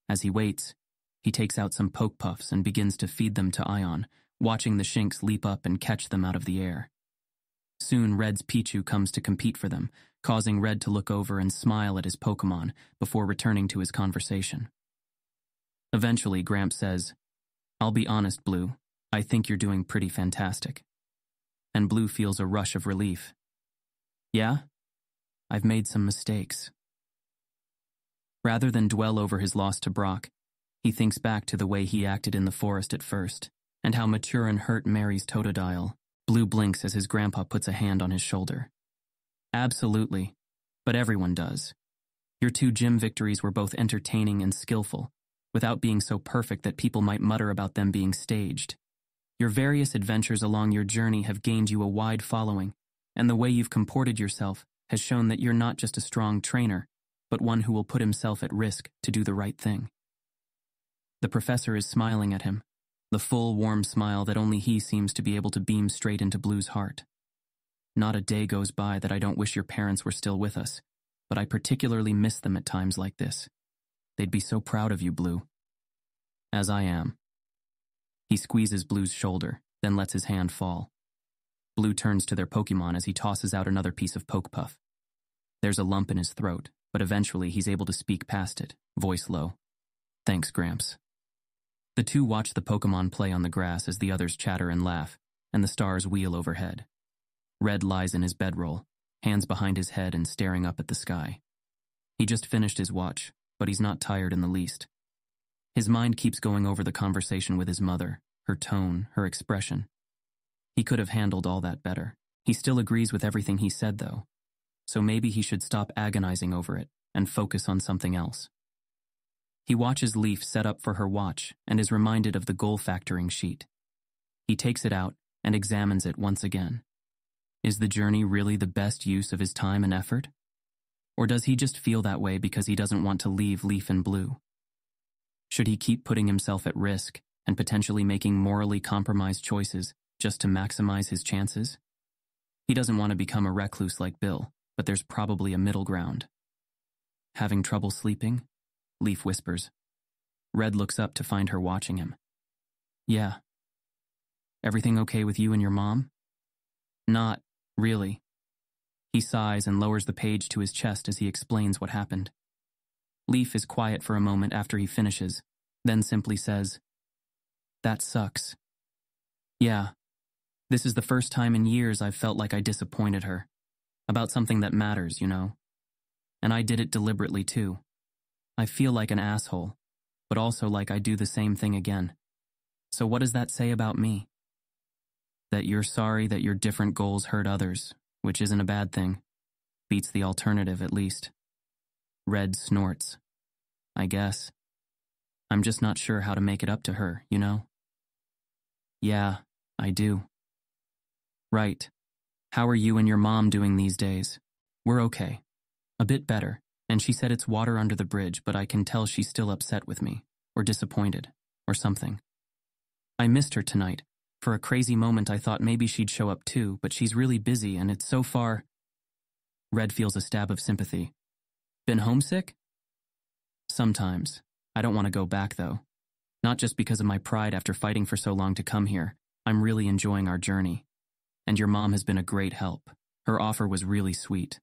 As he waits, he takes out some poke puffs and begins to feed them to Ion, watching the Shinx leap up and catch them out of the air. Soon, Red's Pichu comes to compete for them, causing Red to look over and smile at his Pokémon before returning to his conversation. Eventually, Gramps says, "I'll be honest, Blue, I think you're doing pretty fantastic." And Blue feels a rush of relief. "Yeah? I've made some mistakes." Rather than dwell over his loss to Brock, he thinks back to the way he acted in the forest at first, and how mature and hurt Mary's Totodile. Blue blinks as his grandpa puts a hand on his shoulder. "Absolutely, but everyone does. Your 2 gym victories were both entertaining and skillful, without being so perfect that people might mutter about them being staged. Your various adventures along your journey have gained you a wide following, and the way you've comported yourself has shown that you're not just a strong trainer, but one who will put himself at risk to do the right thing." The professor is smiling at him, the full, warm smile that only he seems to be able to beam straight into Blue's heart. "Not a day goes by that I don't wish your parents were still with us, but I particularly miss them at times like this. They'd be so proud of you, Blue." "As I am." He squeezes Blue's shoulder, then lets his hand fall. Blue turns to their Pokémon as he tosses out another piece of Poke Puff. There's a lump in his throat, but eventually he's able to speak past it, voice low. "Thanks, Gramps." The 2 watch the Pokémon play on the grass as the others chatter and laugh, and the stars wheel overhead. Red lies in his bedroll, hands behind his head and staring up at the sky. He just finished his watch, but he's not tired in the least. His mind keeps going over the conversation with his mother, her tone, her expression. He could have handled all that better. He still agrees with everything he said, though, so maybe he should stop agonizing over it and focus on something else. He watches Leaf set up for her watch and is reminded of the goal factoring sheet. He takes it out and examines it once again. Is the journey really the best use of his time and effort? Or does he just feel that way because he doesn't want to leave Leaf and Blue? Should he keep putting himself at risk and potentially making morally compromised choices just to maximize his chances? He doesn't want to become a recluse like Bill, but there's probably a middle ground. "Having trouble sleeping?" Leaf whispers. Red looks up to find her watching him. "Yeah." "Everything okay with you and your mom?" "Not really." He sighs and lowers the page to his chest as he explains what happened. Leaf is quiet for a moment after he finishes, then simply says, "That sucks." "Yeah. This is the first time in years I've felt like I disappointed her. About something that matters, you know. And I did it deliberately too. I feel like an asshole, but also like I do the same thing again. So what does that say about me? That you're sorry that your different goals hurt others, which isn't a bad thing. Beats the alternative, at least." Red snorts. "I guess. I'm just not sure how to make it up to her, you know?" "Yeah, I do." "Right. How are you and your mom doing these days?" "We're okay. A bit better, and she said it's water under the bridge, but I can tell she's still upset with me, or disappointed, or something. I missed her tonight. For a crazy moment I thought maybe she'd show up too, but she's really busy and it's so far." Red feels a stab of sympathy. "Been homesick?" "Sometimes. I don't want to go back, though. Not just because of my pride after fighting for so long to come here. I'm really enjoying our journey. And your mom has been a great help. Her offer was really sweet."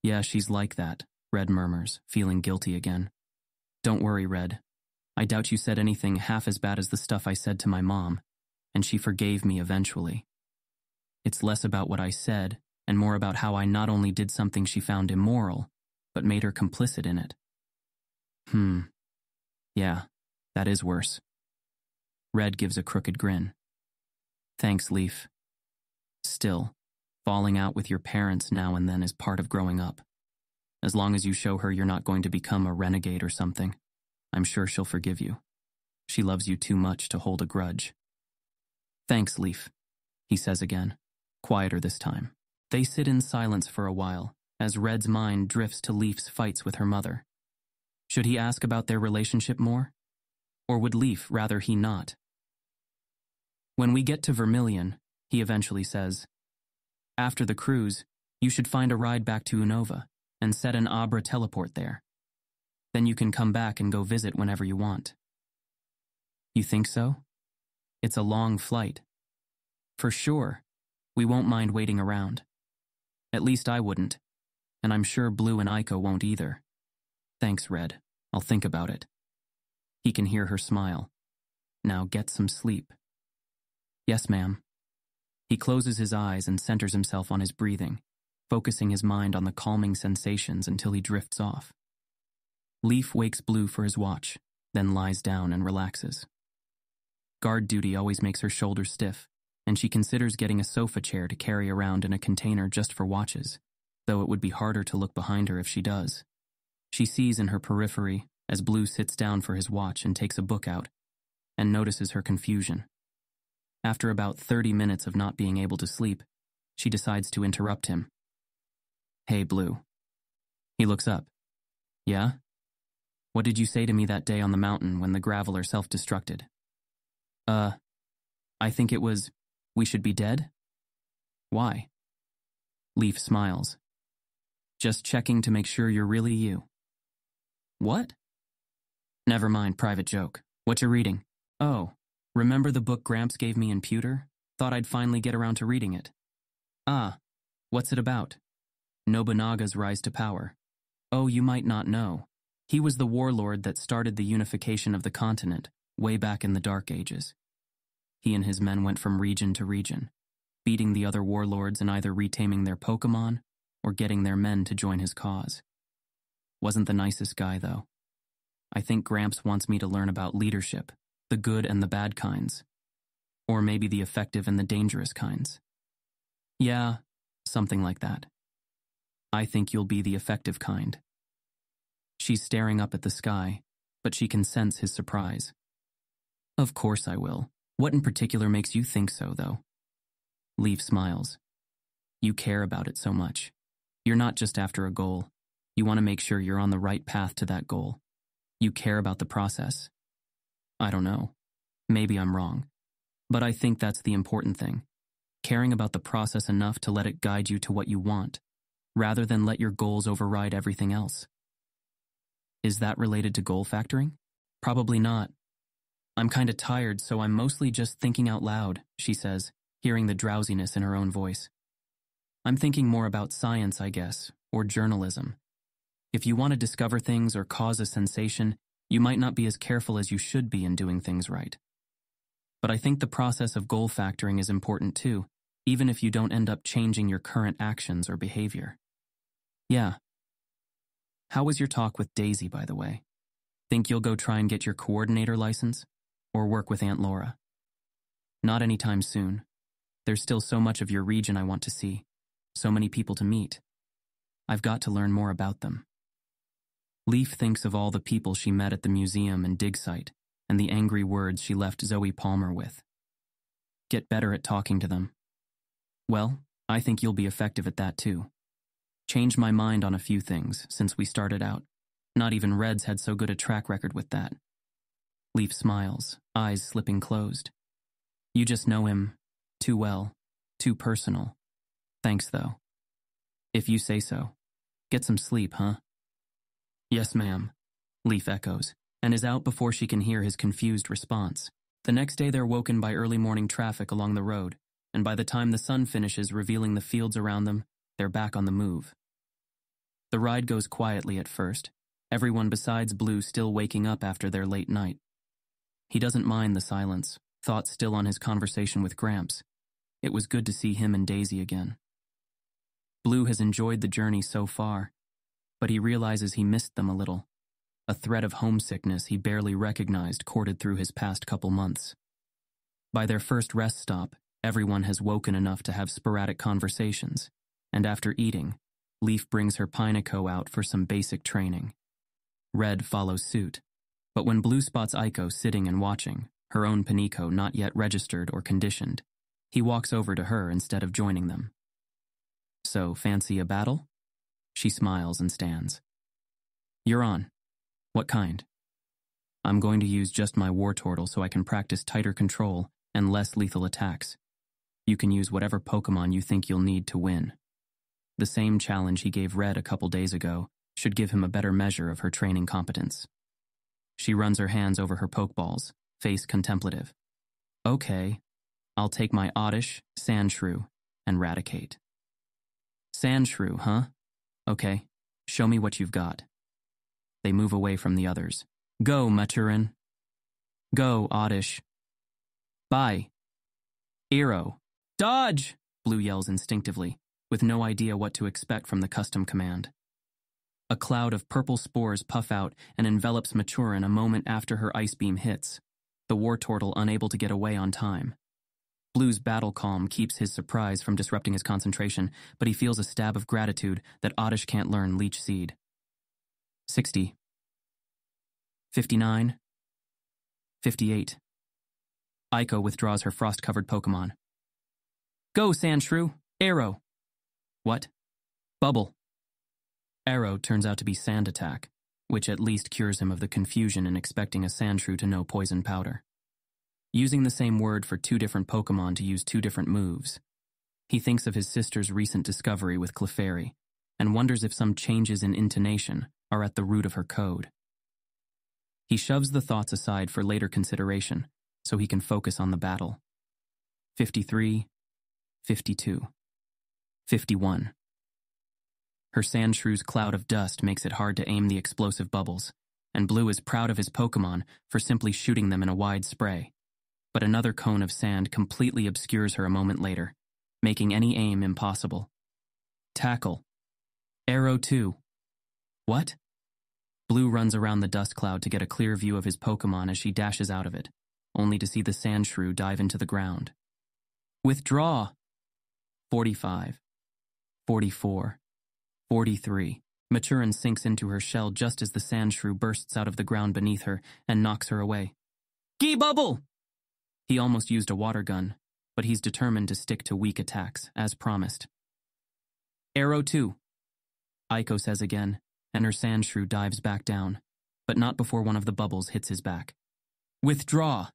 "Yeah, she's like that," Red murmurs, feeling guilty again. "Don't worry, Red. I doubt you said anything half as bad as the stuff I said to my mom, and she forgave me eventually. It's less about what I said, and more about how I not only did something she found immoral, but made her complicit in it." Yeah, that is worse." Red gives a crooked grin. "Thanks, Leaf. Still, falling out with your parents now and then is part of growing up. As long as you show her you're not going to become a renegade or something, I'm sure she'll forgive you. She loves you too much to hold a grudge." "Thanks, Leaf," he says again, quieter this time. They sit in silence for a while, as Red's mind drifts to Leaf's fights with her mother. Should he ask about their relationship more? Or would Leaf rather he not? When we get to Vermilion, he eventually says, After the cruise, you should find a ride back to Unova and set an Abra teleport there. Then you can come back and go visit whenever you want. You think so? It's a long flight. For sure, we won't mind waiting around. At least I wouldn't, and I'm sure Blue and Aiko won't either. Thanks, Red. I'll think about it. He can hear her smile. Now get some sleep. Yes, ma'am. He closes his eyes and centers himself on his breathing, focusing his mind on the calming sensations until he drifts off. Leaf wakes Blue for his watch, then lies down and relaxes. Guard duty always makes her shoulders stiff, and she considers getting a sofa chair to carry around in a container just for watches, though it would be harder to look behind her if she does. She sees in her periphery as Blue sits down for his watch and takes a book out, and notices her confusion. After about 30 minutes of not being able to sleep, she decides to interrupt him. Hey, Blue. He looks up. Yeah? What did you say to me that day on the mountain when the Graveler self-destructed? I think it was, we should be dead? Why? Leaf smiles. Just checking to make sure you're really you. What? Never mind, private joke. What you reading? Oh, remember the book Gramps gave me in Pewter? Thought I'd finally get around to reading it. Ah, what's it about? Nobunaga's rise to power. Oh, you might not know. He was the warlord that started the unification of the continent, way back in the Dark Ages. He and his men went from region to region, beating the other warlords and either retaming their Pokemon or getting their men to join his cause. Wasn't the nicest guy, though. I think Gramps wants me to learn about leadership, the good and the bad kinds. Or maybe the effective and the dangerous kinds. Yeah, something like that. I think you'll be the effective kind. She's staring up at the sky, but she can sense his surprise. Of course I will. What in particular makes you think so, though? Leaf smiles. You care about it so much. You're not just after a goal. You want to make sure you're on the right path to that goal. You care about the process. I don't know. Maybe I'm wrong. But I think that's the important thing. Caring about the process enough to let it guide you to what you want, rather than let your goals override everything else. Is that related to goal factoring? Probably not. I'm kinda tired, so I'm mostly just thinking out loud, she says, hearing the drowsiness in her own voice. I'm thinking more about science, I guess, or journalism. If you want to discover things or cause a sensation, you might not be as careful as you should be in doing things right. But I think the process of goal factoring is important too, even if you don't end up changing your current actions or behavior. Yeah. How was your talk with Daisy, by the way? Think you'll go try and get your coordinator license? Or work with Aunt Laura? Not anytime soon. There's still so much of your region I want to see. So many people to meet. I've got to learn more about them. Leaf thinks of all the people she met at the museum and dig site, and the angry words she left Zoe Palmer with. Get better at talking to them. Well, I think you'll be effective at that too. Changed my mind on a few things since we started out. Not even Red's had so good a track record with that. Leaf smiles, eyes slipping closed. You just know him too well, too personal. Thanks, though. If you say so. Get some sleep, huh? Yes, ma'am, Leaf echoes, and is out before she can hear his confused response. The next day they're woken by early morning traffic along the road, and by the time the sun finishes revealing the fields around them, they're back on the move. The ride goes quietly at first, everyone besides Blue still waking up after their late night. He doesn't mind the silence, thoughts still on his conversation with Gramps. It was good to see him and Daisy again. Blue has enjoyed the journey so far, but he realizes he missed them a little. A threat of homesickness he barely recognized courted through his past couple months. By their first rest stop, everyone has woken enough to have sporadic conversations, and after eating, Leaf brings her Pineco out for some basic training. Red follows suit. But when Blue spots Aiko sitting and watching, her own Panico not yet registered or conditioned, he walks over to her instead of joining them. So, fancy a battle? She smiles and stands. You're on. What kind? I'm going to use just my Wartortle so I can practice tighter control and less lethal attacks. You can use whatever Pokemon you think you'll need to win. The same challenge he gave Red a couple days ago should give him a better measure of her training competence. She runs her hands over her Pokeballs, face contemplative. Okay, I'll take my Oddish, Sandshrew, and Raticate. Sandshrew, huh? Okay, show me what you've got. They move away from the others. Go, Maturin. Go, Oddish. Bye. Eero. Dodge! Blue yells instinctively, with no idea what to expect from the custom command. A cloud of purple spores puff out and envelops Maturin a moment after her ice beam hits, the Wartortle unable to get away on time. Blue's battle calm keeps his surprise from disrupting his concentration, but he feels a stab of gratitude that Oddish can't learn Leech Seed. 60. 59. 58. Aiko withdraws her frost-covered Pokemon. Go, Sandshrew! Arrow! What? Bubble. Arrow turns out to be Sand Attack, which at least cures him of the confusion in expecting a Sandshrew to know Poison Powder. Using the same word for two different Pokemon to use two different moves, he thinks of his sister's recent discovery with Clefairy and wonders if some changes in intonation are at the root of her code. He shoves the thoughts aside for later consideration so he can focus on the battle. 53, 52, 51. Her Sandshrew's cloud of dust makes it hard to aim the explosive bubbles, and Blue is proud of his Pokemon for simply shooting them in a wide spray. But another cone of sand completely obscures her a moment later, making any aim impossible. Tackle. Arrow 2. What? Blue runs around the dust cloud to get a clear view of his Pokemon as she dashes out of it, only to see the Sandshrew dive into the ground. Withdraw! 45. 44. 43. Maturin sinks into her shell just as the Sandshrew bursts out of the ground beneath her and knocks her away. Gee Bubble! He almost used a water gun, but he's determined to stick to weak attacks, as promised. Arrow 2. Aiko says again, and her Sandshrew dives back down, but not before one of the bubbles hits his back. Withdraw!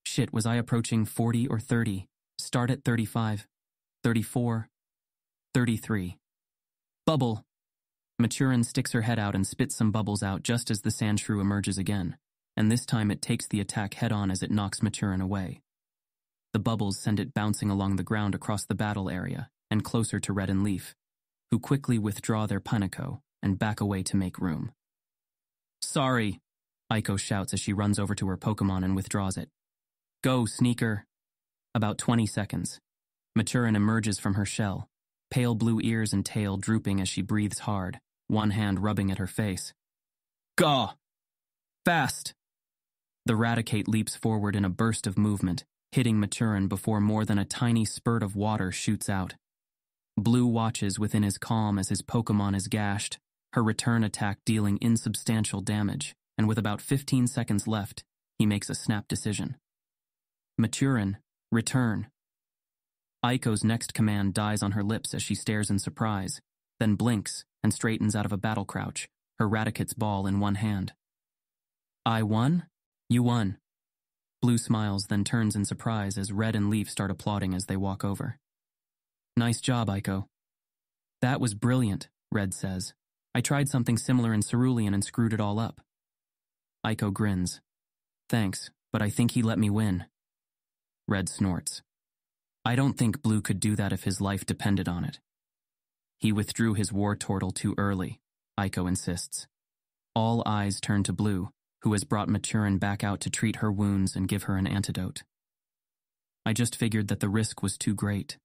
Shit, was I approaching 40 or 30? Start at 35, 34, 33. Bubble! Maturin sticks her head out and spits some bubbles out just as the Sandshrew emerges again, and this time it takes the attack head-on as it knocks Maturin away. The bubbles send it bouncing along the ground across the battle area and closer to Red and Leaf, who quickly withdraw their Panico and back away to make room. Sorry, Aiko shouts as she runs over to her Pokemon and withdraws it. Go, Sneaker. About 20 seconds. Maturin emerges from her shell, pale blue ears and tail drooping as she breathes hard, one hand rubbing at her face. Gaw! Fast! The Raticate leaps forward in a burst of movement, hitting Maturin before more than a tiny spurt of water shoots out. Blue watches within his calm as his Pokemon is gashed, her return attack dealing insubstantial damage, and with about 15 seconds left, he makes a snap decision. Maturin, return. Aiko's next command dies on her lips as she stares in surprise, then blinks and straightens out of a battle crouch, her Raticate's ball in one hand. I won? You won. Blue smiles, then turns in surprise as Red and Leaf start applauding as they walk over. Nice job, Aiko. That was brilliant, Red says. I tried something similar in Cerulean and screwed it all up. Aiko grins. Thanks, but I think he let me win. Red snorts. I don't think Blue could do that if his life depended on it. He withdrew his Wartortle too early, Aiko insists. All eyes turn to Blue, who has brought Maturin back out to treat her wounds and give her an antidote. I just figured that the risk was too great.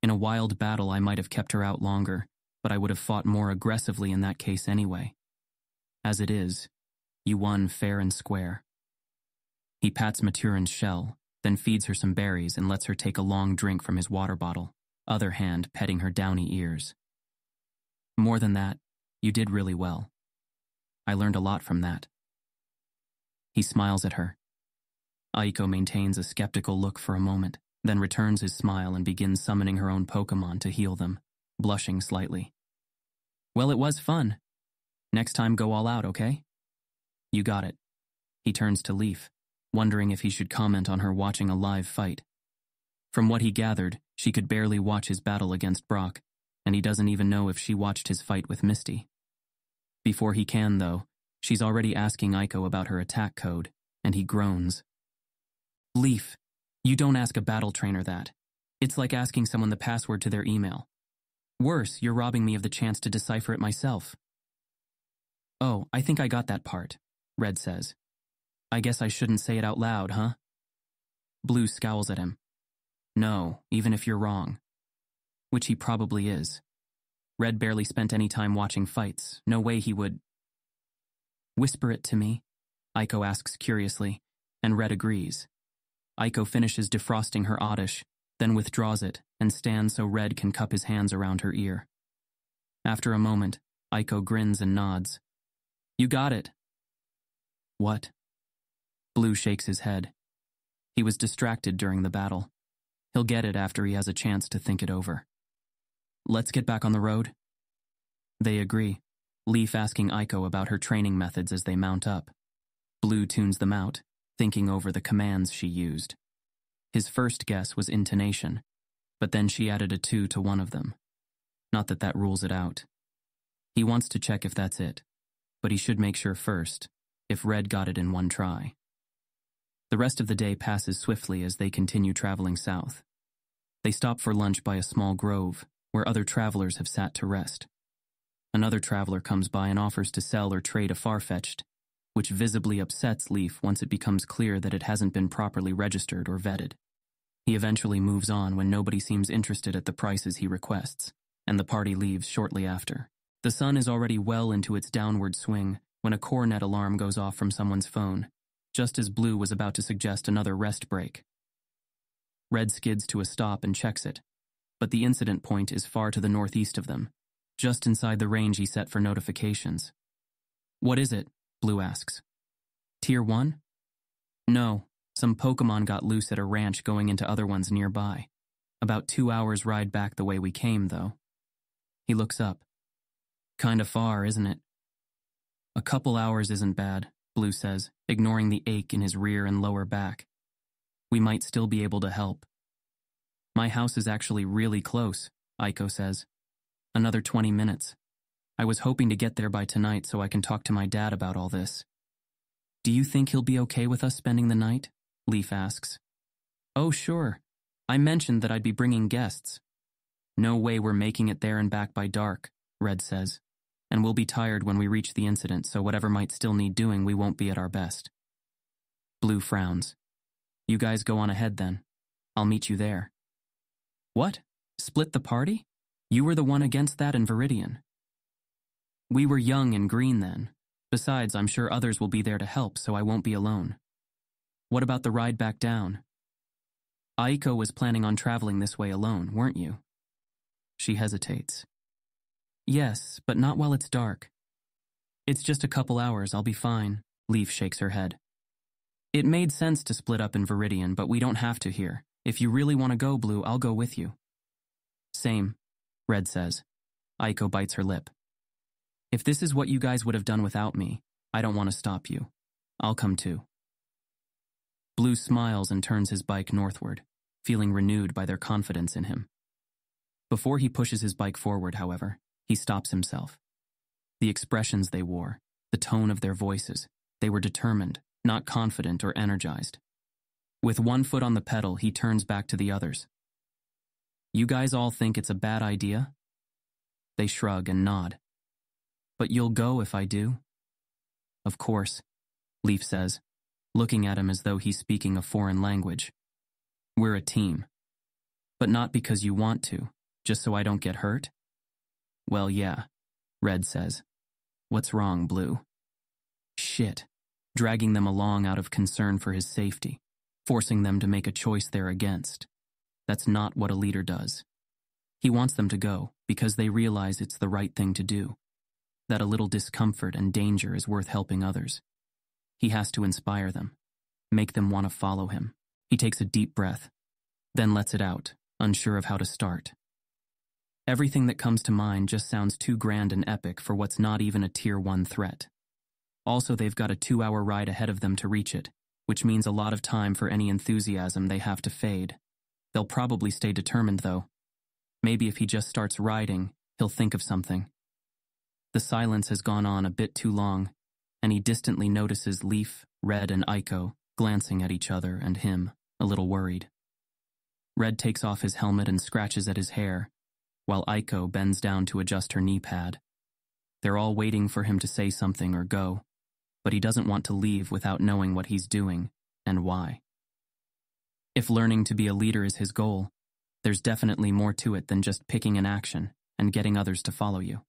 In a wild battle, I might have kept her out longer, but I would have fought more aggressively in that case anyway. As it is, you won fair and square. He pats Maturin's shell, then feeds her some berries and lets her take a long drink from his water bottle, other hand petting her downy ears. More than that, you did really well. I learned a lot from that. He smiles at her. Aiko maintains a skeptical look for a moment, then returns his smile and begins summoning her own Pokemon to heal them, blushing slightly. Well, it was fun. Next time go all out, okay? You got it. He turns to Leaf, wondering if he should comment on her watching a live fight. From what he gathered, she could barely watch his battle against Brock, and he doesn't even know if she watched his fight with Misty. Before he can, though, she's already asking Aiko about her attack code, and he groans. Leaf, you don't ask a battle trainer that. It's like asking someone the password to their email. Worse, you're robbing me of the chance to decipher it myself. Oh, I think I got that part, Red says. I guess I shouldn't say it out loud, huh? Blue scowls at him. No, even if you're wrong. Which he probably is. Red barely spent any time watching fights. No way he would. Whisper it to me, Aiko asks curiously, and Red agrees. Aiko finishes defrosting her oddish, then withdraws it and stands so Red can cup his hands around her ear. After a moment, Aiko grins and nods. You got it. What? Blue shakes his head. He was distracted during the battle. He'll get it after he has a chance to think it over. Let's get back on the road. They agree, Leaf asking Aiko about her training methods as they mount up. Blue tunes them out, thinking over the commands she used. His first guess was intonation, but then she added a 2 to one of them. Not that that rules it out. He wants to check if that's it, but he should make sure first, if Red got it in one try. The rest of the day passes swiftly as they continue traveling south. They stop for lunch by a small grove, where other travelers have sat to rest. Another traveler comes by and offers to sell or trade a Farfetch'd, which visibly upsets Leaf once it becomes clear that it hasn't been properly registered or vetted. He eventually moves on when nobody seems interested at the prices he requests, and the party leaves shortly after. The sun is already well into its downward swing when a coronet alarm goes off from someone's phone, just as Blue was about to suggest another rest break. Red skids to a stop and checks it, but the incident point is far to the northeast of them, just inside the range he set for notifications. What is it? Blue asks. Tier 1? No, some Pokemon got loose at a ranch going into other ones nearby. About 2 hours ride back the way we came, though. He looks up. Kinda far, isn't it? A couple hours isn't bad, Blue says, ignoring the ache in his rear and lower back. We might still be able to help. My house is actually really close, Aiko says. Another 20 minutes. I was hoping to get there by tonight so I can talk to my dad about all this. Do you think he'll be okay with us spending the night? Leaf asks. Oh, sure. I mentioned that I'd be bringing guests. No way we're making it there and back by dark, Red says. And we'll be tired when we reach the incident, so whatever might still need doing, we won't be at our best. Blue frowns. You guys go on ahead then. I'll meet you there. What? Split the party? You were the one against that in Viridian. We were young and green then. Besides, I'm sure others will be there to help, so I won't be alone. What about the ride back down? Aiko was planning on traveling this way alone, weren't you? She hesitates. Yes, but not while it's dark. It's just a couple hours, I'll be fine. Leaf shakes her head. It made sense to split up in Viridian, but we don't have to here. If you really want to go, Blue, I'll go with you. Same, Red says. Aiko bites her lip. If this is what you guys would have done without me, I don't want to stop you. I'll come too. Blue smiles and turns his bike northward, feeling renewed by their confidence in him. Before he pushes his bike forward, however, he stops himself. The expressions they wore, the tone of their voices, they were determined, not confident or energized. With one foot on the pedal, he turns back to the others. You guys all think it's a bad idea? They shrug and nod. But you'll go if I do? Of course, Leaf says, looking at him as though he's speaking a foreign language. We're a team. But not because you want to, just so I don't get hurt? Well, yeah, Red says. What's wrong, Blue? Shit, dragging them along out of concern for his safety, forcing them to make a choice they're against. That's not what a leader does. He wants them to go because they realize it's the right thing to do, that a little discomfort and danger is worth helping others. He has to inspire them, make them want to follow him. He takes a deep breath, then lets it out, unsure of how to start. Everything that comes to mind just sounds too grand and epic for what's not even a Tier 1 threat. Also, they've got a 2-hour ride ahead of them to reach it, which means a lot of time for any enthusiasm they have to fade. They'll probably stay determined, though. Maybe if he just starts riding, he'll think of something. The silence has gone on a bit too long, and he distantly notices Leif, Red, and Aiko glancing at each other and him, a little worried. Red takes off his helmet and scratches at his hair, while Aiko bends down to adjust her knee pad. They're all waiting for him to say something or go, but he doesn't want to leave without knowing what he's doing and why. If learning to be a leader is his goal, there's definitely more to it than just picking an action and getting others to follow you.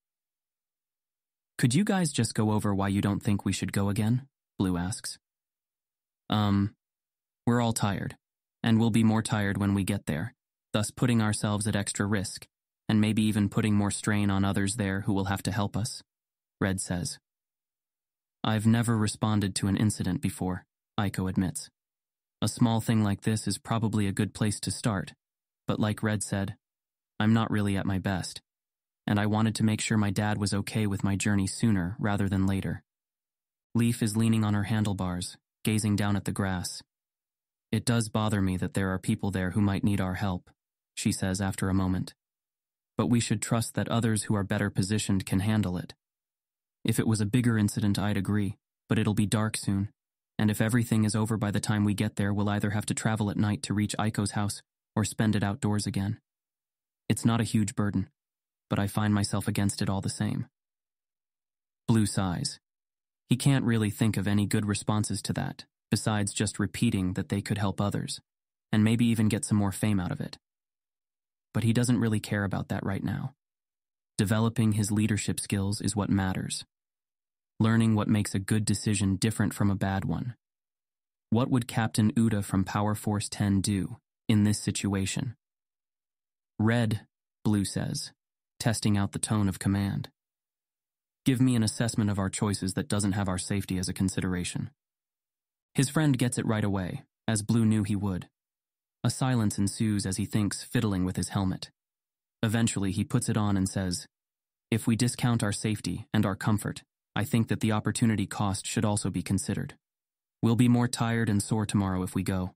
Could you guys just go over why you don't think we should go again? Blue asks. We're all tired, and we'll be more tired when we get there, thus putting ourselves at extra risk, and maybe even putting more strain on others there who will have to help us, Red says. I've never responded to an incident before, Aiko admits. A small thing like this is probably a good place to start, but like Red said, I'm not really at my best, and I wanted to make sure my dad was okay with my journey sooner rather than later. Leif is leaning on her handlebars, gazing down at the grass. It does bother me that there are people there who might need our help, she says after a moment. But we should trust that others who are better positioned can handle it. If it was a bigger incident, I'd agree, but it'll be dark soon, and if everything is over by the time we get there, we'll either have to travel at night to reach Aiko's house or spend it outdoors again. It's not a huge burden, but I find myself against it all the same. Blue sighs. He can't really think of any good responses to that, besides just repeating that they could help others, and maybe even get some more fame out of it. But he doesn't really care about that right now. Developing his leadership skills is what matters. Learning what makes a good decision different from a bad one. What would Captain Uda from Power Force 10 do in this situation? Red, Blue says, testing out the tone of command. Give me an assessment of our choices that doesn't have our safety as a consideration. His friend gets it right away, as Blue knew he would. A silence ensues as he thinks, fiddling with his helmet. Eventually, he puts it on and says, if we discount our safety and our comfort, I think that the opportunity cost should also be considered. We'll be more tired and sore tomorrow if we go.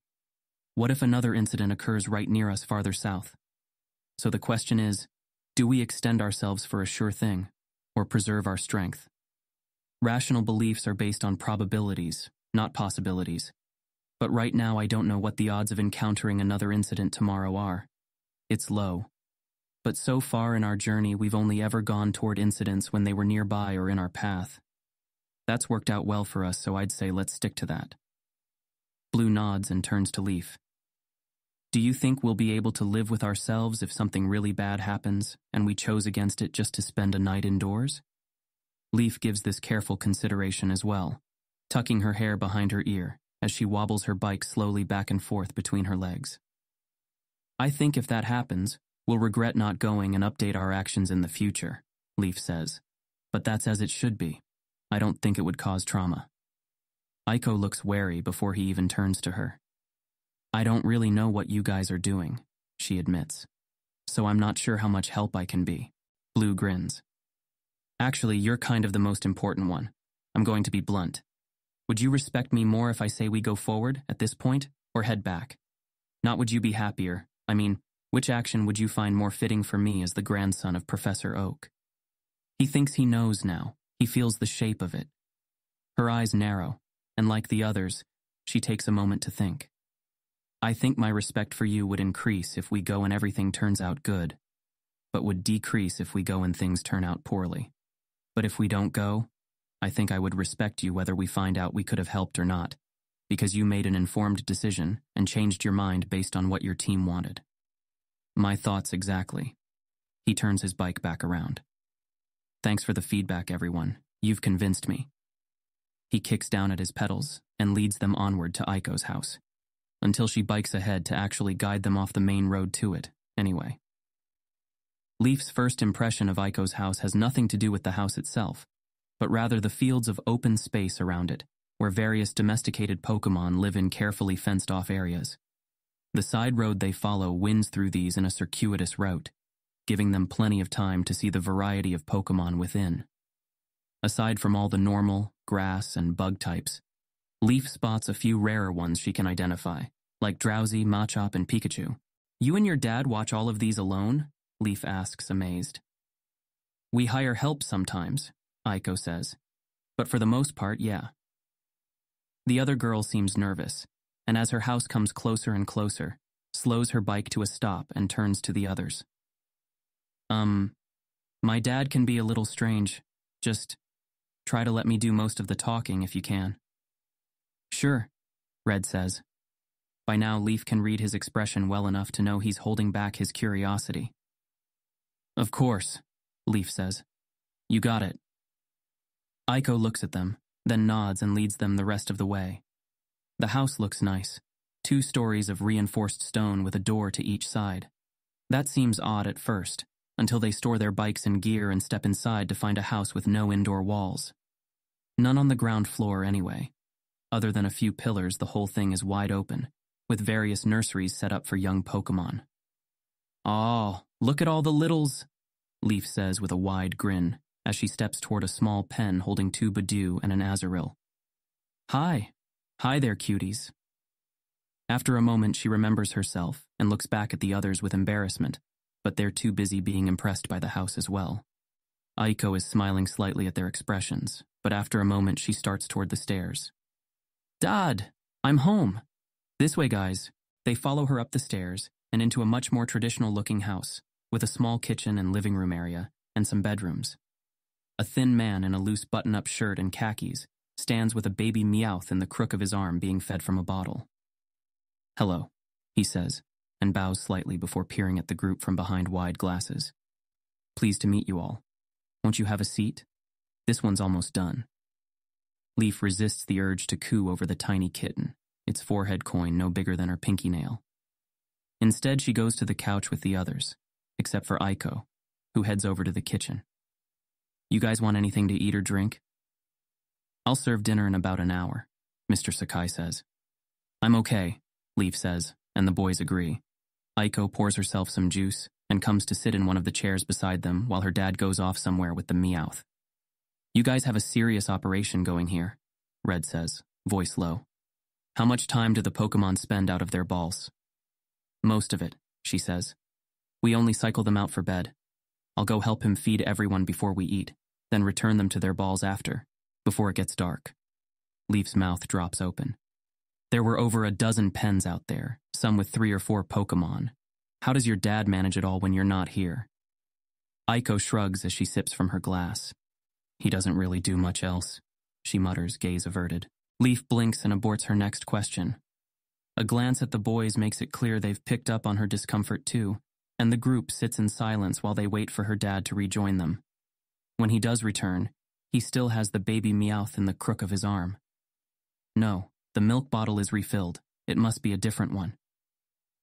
What if another incident occurs right near us farther south? So the question is, do we extend ourselves for a sure thing, or preserve our strength? Rational beliefs are based on probabilities, not possibilities. But right now I don't know what the odds of encountering another incident tomorrow are. It's low. But so far in our journey, we've only ever gone toward incidents when they were nearby or in our path. That's worked out well for us, so I'd say let's stick to that. Blue nods and turns to Leif. Do you think we'll be able to live with ourselves if something really bad happens and we chose against it just to spend a night indoors? Leif gives this careful consideration as well, tucking her hair behind her ear as she wobbles her bike slowly back and forth between her legs. I think if that happens, we'll regret not going and update our actions in the future, Leif says. But that's as it should be. I don't think it would cause trauma. Aiko looks wary before he even turns to her. I don't really know what you guys are doing, she admits. So I'm not sure how much help I can be. Blue grins. Actually, you're kind of the most important one. I'm going to be blunt. Would you respect me more if I say we go forward at this point, or head back? Not would you be happier, I mean, which action would you find more fitting for me as the grandson of Professor Oak? He thinks he knows now. He feels the shape of it. Her eyes narrow, and like the others, she takes a moment to think. I think my respect for you would increase if we go and everything turns out good, but would decrease if we go and things turn out poorly. But if we don't go, I think I would respect you whether we find out we could have helped or not, because you made an informed decision and changed your mind based on what your team wanted. My thoughts exactly. He turns his bike back around. Thanks for the feedback, everyone. You've convinced me. He kicks down at his pedals and leads them onward to Aiko's house, until she bikes ahead to actually guide them off the main road to it, anyway. Leif's first impression of Aiko's house has nothing to do with the house itself, but rather the fields of open space around it, where various domesticated Pokémon live in carefully fenced-off areas. The side road they follow winds through these in a circuitous route, giving them plenty of time to see the variety of Pokémon within. Aside from all the normal, grass, and bug types, Leif spots a few rarer ones she can identify, like Drowsy, Machop, and Pikachu, You and your dad watch all of these alone? Leaf asks, amazed. We hire help sometimes, Aiko says. But for the most part, yeah. The other girl seems nervous, and as her house comes closer and closer, slows her bike to a stop and turns to the others. My dad can be a little strange. Just try to let me do most of the talking if you can. Sure, Red says. By now, Leaf can read his expression well enough to know he's holding back his curiosity. Of course, Leaf says. You got it. Aiko looks at them, then nods and leads them the rest of the way. The house looks nice. 2 stories of reinforced stone with a door to each side. That seems odd at first, until they store their bikes in gear and step inside to find a house with no indoor walls. None on the ground floor anyway. Other than a few pillars, the whole thing is wide open, with various nurseries set up for young Pokemon. Oh, look at all the littles, Leaf says with a wide grin, as she steps toward a small pen holding 2 Badoo and an Azurill. Hi. Hi there, cuties. After a moment, she remembers herself and looks back at the others with embarrassment, but they're too busy being impressed by the house as well. Aiko is smiling slightly at their expressions, but after a moment she starts toward the stairs. Dad, I'm home. This way, guys. They follow her up the stairs and into a much more traditional-looking house, with a small kitchen and living room area, and some bedrooms. A thin man in a loose button-up shirt and khakis stands with a baby Meowth in the crook of his arm being fed from a bottle. Hello, he says, and bows slightly before peering at the group from behind wide glasses. Pleased to meet you all. Won't you have a seat? This one's almost done. Leaf resists the urge to coo over the tiny kitten, its forehead coin no bigger than her pinky nail. Instead, she goes to the couch with the others, except for Aiko, who heads over to the kitchen. You guys want anything to eat or drink? I'll serve dinner in about an hour, Mr. Sakai says. I'm okay, Leaf says, and the boys agree. Aiko pours herself some juice and comes to sit in one of the chairs beside them while her dad goes off somewhere with the Meowth. You guys have a serious operation going here, Red says, voice low. How much time do the Pokemon spend out of their balls? Most of it, she says. We only cycle them out for bed. I'll go help him feed everyone before we eat, then return them to their balls after, before it gets dark. Leaf's mouth drops open. There were over a dozen pens out there, some with 3 or 4 Pokemon. How does your dad manage it all when you're not here? Aiko shrugs as she sips from her glass. He doesn't really do much else, she mutters, gaze averted. Leaf blinks and aborts her next question. A glance at the boys makes it clear they've picked up on her discomfort too, and the group sits in silence while they wait for her dad to rejoin them. When he does return, he still has the baby Meowth in the crook of his arm. No, the milk bottle is refilled. It must be a different one.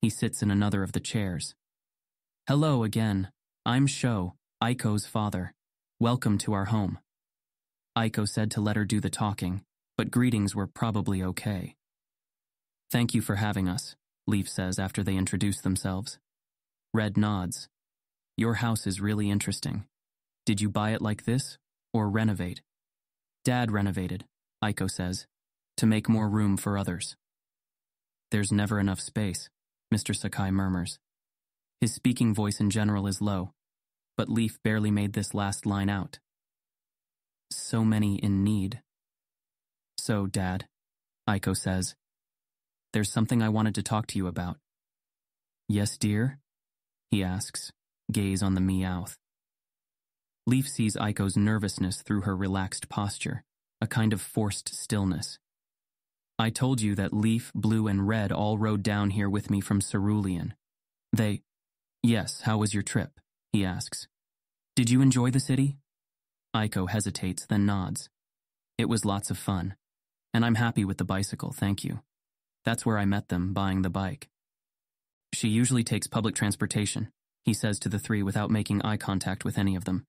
He sits in another of the chairs. Hello again. I'm Sho, Aiko's father. Welcome to our home. Aiko said to let her do the talking, but greetings were probably okay. Thank you for having us, Leaf says after they introduce themselves. Red nods. Your house is really interesting. Did you buy it like this, or renovate? Dad renovated, Aiko says, to make more room for others. There's never enough space, Mr. Sakai murmurs. His speaking voice in general is low, but Leaf barely made this last line out. So many in need. So, Dad, Aiko says, there's something I wanted to talk to you about. Yes, dear? He asks, gaze on the Meowth. Leaf sees Aiko's nervousness through her relaxed posture, a kind of forced stillness. I told you that Leaf, Blue, and Red all rode down here with me from Cerulean. Yes, how was your trip? He asks. Did you enjoy the city? Aiko hesitates, then nods. It was lots of fun. And I'm happy with the bicycle, thank you. That's where I met them, buying the bike. She usually takes public transportation, he says to the 3 without making eye contact with any of them.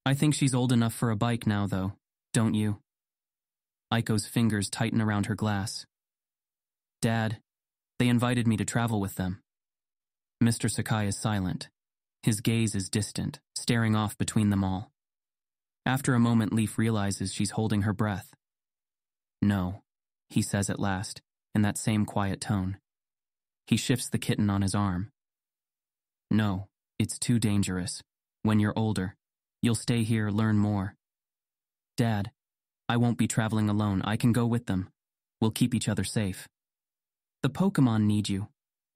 I think she's old enough for a bike now, though, don't you? Aiko's fingers tighten around her glass. Dad, they invited me to travel with them. Mr. Sakai is silent. His gaze is distant, staring off between them all. After a moment, Leaf realizes she's holding her breath. No, he says at last, in that same quiet tone. He shifts the kitten on his arm. No, it's too dangerous. When you're older, you'll stay here, learn more. Dad, I won't be traveling alone. I can go with them. We'll keep each other safe. The Pokemon need you.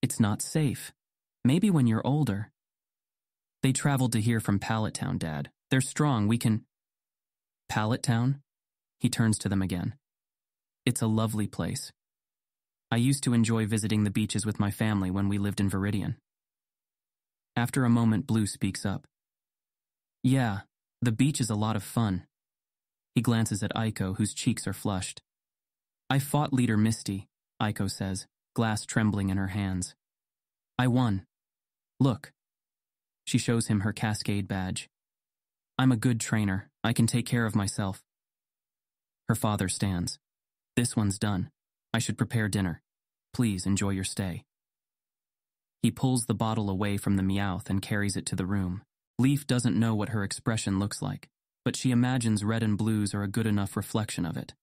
It's not safe. Maybe when you're older. They traveled to here from Pallet Town, Dad. They're strong, we can… Pallet Town? He turns to them again. It's a lovely place. I used to enjoy visiting the beaches with my family when we lived in Viridian. After a moment, Blue speaks up. Yeah, the beach is a lot of fun. He glances at Aiko, whose cheeks are flushed. I fought Leader Misty, Aiko says, glass trembling in her hands. I won. Look. She shows him her Cascade badge. I'm a good trainer. I can take care of myself. Her father stands. This one's done. I should prepare dinner. Please enjoy your stay. He pulls the bottle away from the Meowth and carries it to the room. Leaf doesn't know what her expression looks like, but she imagines red and blues are a good enough reflection of it.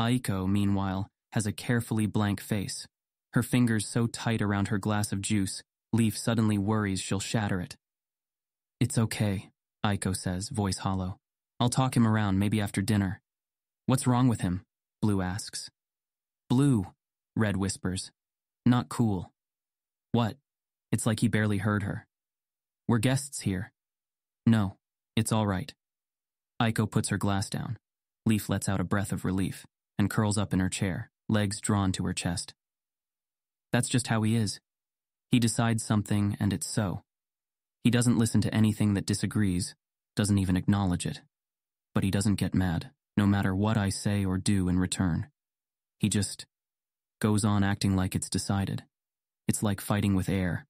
Aiko, meanwhile, has a carefully blank face. Her fingers so tight around her glass of juice, Leaf suddenly worries she'll shatter it. It's okay, Aiko says, voice hollow. I'll talk him around, maybe after dinner. What's wrong with him? Blue asks. Blue, Red whispers. Not cool. What? It's like he barely heard her. We're guests here. No, it's all right. Aiko puts her glass down. Leaf lets out a breath of relief and curls up in her chair, legs drawn to her chest. That's just how he is. He decides something and it's so. He doesn't listen to anything that disagrees, doesn't even acknowledge it. But he doesn't get mad, no matter what I say or do in return. He just goes on acting like it's decided. It's like fighting with air.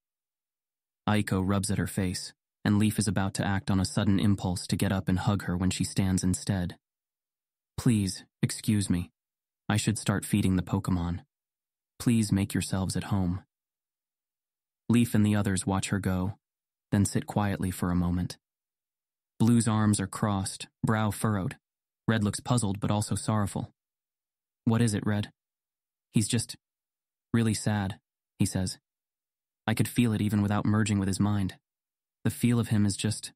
Aiko rubs at her face, and Leaf is about to act on a sudden impulse to get up and hug her when she stands instead. Please, excuse me. I should start feeding the Pokemon. Please make yourselves at home. Leaf and the others watch her go, then sit quietly for a moment. Blue's arms are crossed, brow furrowed. Red looks puzzled but also sorrowful. What is it, Red? He's just really sad, he says. I could feel it even without merging with his mind. The feel of him is just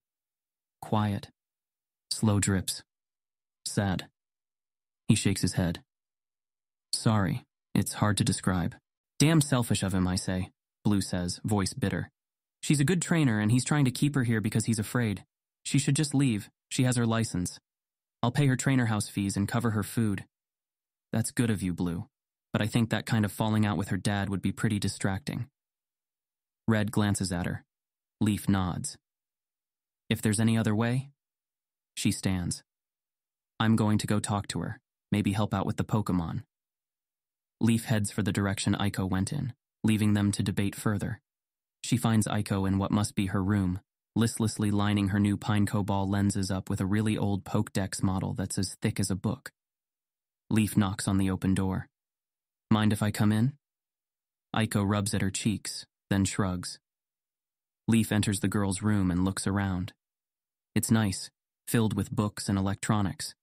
quiet, slow drips, sad. He shakes his head. Sorry, it's hard to describe. Damn selfish of him, I say, Blue says, voice bitter. She's a good trainer and he's trying to keep her here because he's afraid. She should just leave. She has her license. I'll pay her trainer house fees and cover her food. That's good of you, Blue, but I think that kind of falling out with her dad would be pretty distracting. Red glances at her. Leaf nods. If there's any other way? She stands. I'm going to go talk to her, maybe help out with the Pokemon. Leaf heads for the direction Aiko went in, leaving them to debate further. She finds Aiko in what must be her room, listlessly lining her new Pineco Ball lenses up with a really old Pokédex model that's as thick as a book. Leaf knocks on the open door. Mind if I come in? Aiko rubs at her cheeks, then shrugs. Leaf enters the girl's room and looks around. It's nice, filled with books and electronics,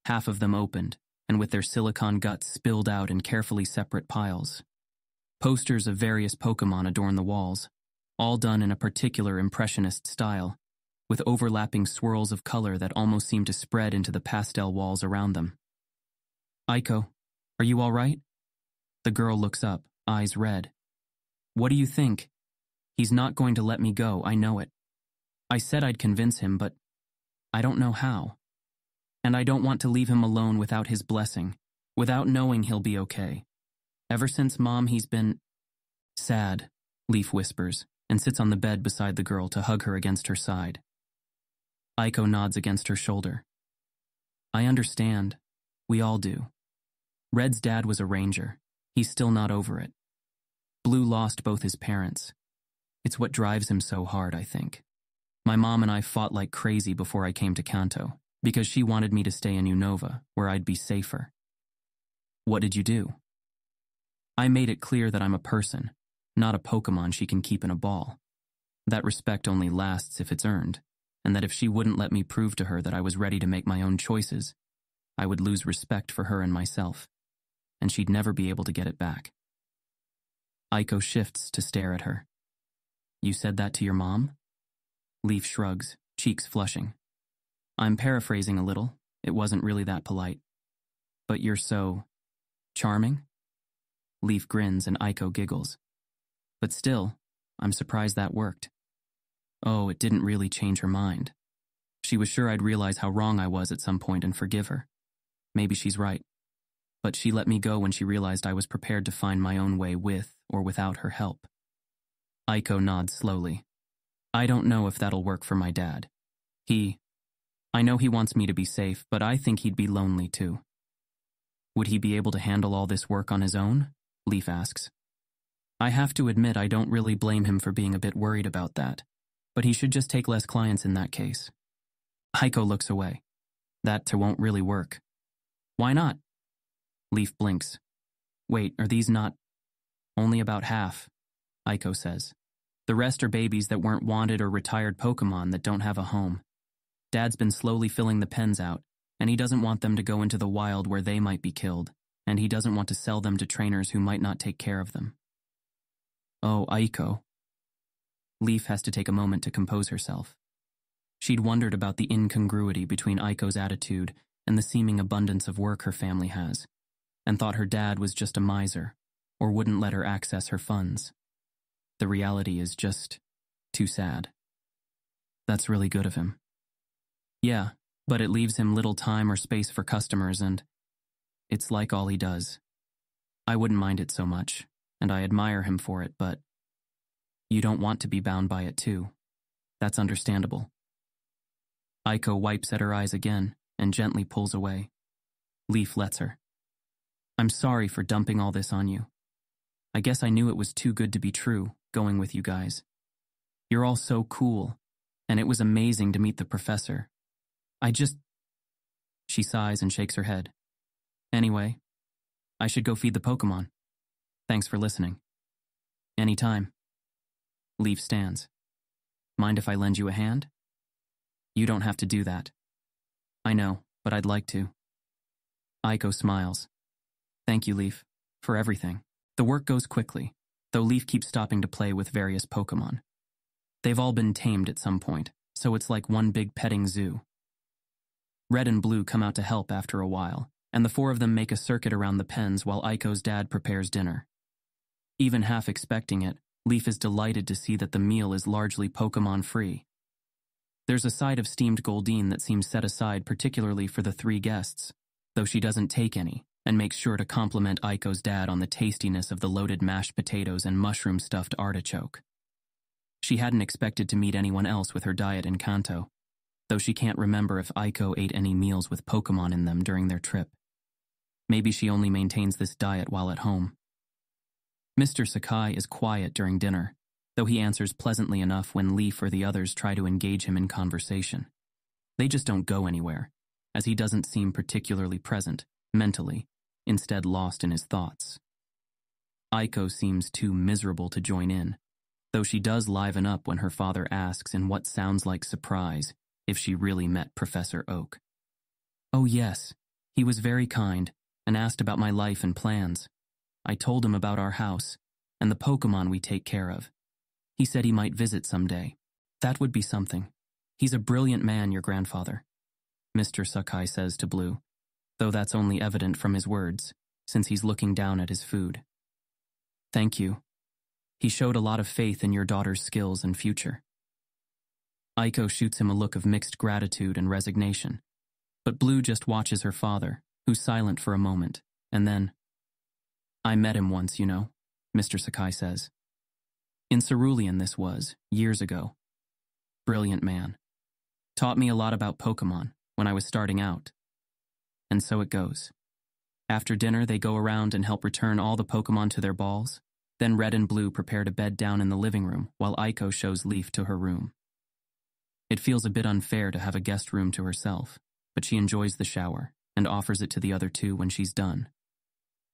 half of them opened, and with their silicon guts spilled out in carefully separate piles. Posters of various Pokemon adorn the walls, all done in a particular impressionist style, with overlapping swirls of color that almost seem to spread into the pastel walls around them. Aiko, are you all right? The girl looks up, eyes red. What do you think? He's not going to let me go, I know it. I said I'd convince him, but I don't know how. And I don't want to leave him alone without his blessing, without knowing he'll be okay. Ever since Mom, he's been sad, Leaf whispers, and sits on the bed beside the girl to hug her against her side. Aiko nods against her shoulder. I understand. We all do. Red's dad was a ranger. He's still not over it. Blue lost both his parents. It's what drives him so hard, I think. My mom and I fought like crazy before I came to Kanto, because she wanted me to stay in Unova, where I'd be safer. What did you do? I made it clear that I'm a person, not a Pokemon she can keep in a ball. That respect only lasts if it's earned, and that if she wouldn't let me prove to her that I was ready to make my own choices, I would lose respect for her and myself, and she'd never be able to get it back. Aiko shifts to stare at her. You said that to your mom? Leaf shrugs, cheeks flushing. I'm paraphrasing a little. It wasn't really that polite. But you're so charming? Leaf grins and Aiko giggles. But still, I'm surprised that worked. Oh, it didn't really change her mind. She was sure I'd realize how wrong I was at some point and forgive her. Maybe she's right. But she let me go when she realized I was prepared to find my own way with or without her help. Aiko nods slowly. I don't know if that'll work for my dad. I know he wants me to be safe, but I think he'd be lonely too. Would he be able to handle all this work on his own? Leaf asks. I have to admit I don't really blame him for being a bit worried about that, but he should just take less clients in that case. Aiko looks away. That won't really work. Why not? Leaf blinks. Wait, are these not? Only about half, Aiko says. The rest are babies that weren't wanted or retired Pokemon that don't have a home. Dad's been slowly filling the pens out, and he doesn't want them to go into the wild where they might be killed, and he doesn't want to sell them to trainers who might not take care of them. Oh, Aiko. Leaf has to take a moment to compose herself. She'd wondered about the incongruity between Aiko's attitude and the seeming abundance of work her family has, and thought her dad was just a miser, or wouldn't let her access her funds. The reality is just too sad. That's really good of him. Yeah, but it leaves him little time or space for customers, and it's like all he does. I wouldn't mind it so much, and I admire him for it, but you don't want to be bound by it too. That's understandable. Aiko wipes at her eyes again and gently pulls away. Leaf lets her. I'm sorry for dumping all this on you. I guess I knew it was too good to be true, going with you guys. You're all so cool, and it was amazing to meet the professor. She sighs and shakes her head. Anyway, I should go feed the Pokemon. Thanks for listening. Anytime. Leaf stands. Mind if I lend you a hand? You don't have to do that. I know, but I'd like to. Aiko smiles. Thank you, Leaf, for everything. The work goes quickly, though Leaf keeps stopping to play with various Pokemon. They've all been tamed at some point, so it's like one big petting zoo. Red and Blue come out to help after a while, and the four of them make a circuit around the pens while Aiko's dad prepares dinner. Even half expecting it, Leaf is delighted to see that the meal is largely Pokemon-free. There's a side of steamed Goldeen that seems set aside particularly for the three guests, though she doesn't take any, and makes sure to compliment Aiko's dad on the tastiness of the loaded mashed potatoes and mushroom-stuffed artichoke. She hadn't expected to meet anyone else with her diet in Kanto, though she can't remember if Aiko ate any meals with Pokemon in them during their trip. Maybe she only maintains this diet while at home. Mr. Sakai is quiet during dinner, though he answers pleasantly enough when Leaf or the others try to engage him in conversation. They just don't go anywhere, as he doesn't seem particularly present, mentally, instead lost in his thoughts. Aiko seems too miserable to join in, though she does liven up when her father asks in what sounds like surprise if she really met Professor Oak. Oh yes, he was very kind and asked about my life and plans. I told him about our house and the Pokemon we take care of. He said he might visit someday. That would be something. He's a brilliant man, your grandfather, Mr. Sakai says to Blue, though that's only evident from his words, since he's looking down at his food. Thank you. He showed a lot of faith in your daughter's skills and future. Aiko shoots him a look of mixed gratitude and resignation, but Blue just watches her father, who's silent for a moment, and then, I met him once, you know, Mr. Sakai says. In Cerulean this was, years ago. Brilliant man. Taught me a lot about Pokemon when I was starting out. And so it goes. After dinner, they go around and help return all the Pokemon to their balls. Then Red and Blue prepare to bed down in the living room while Aiko shows Leaf to her room. It feels a bit unfair to have a guest room to herself, but she enjoys the shower and offers it to the other two when she's done.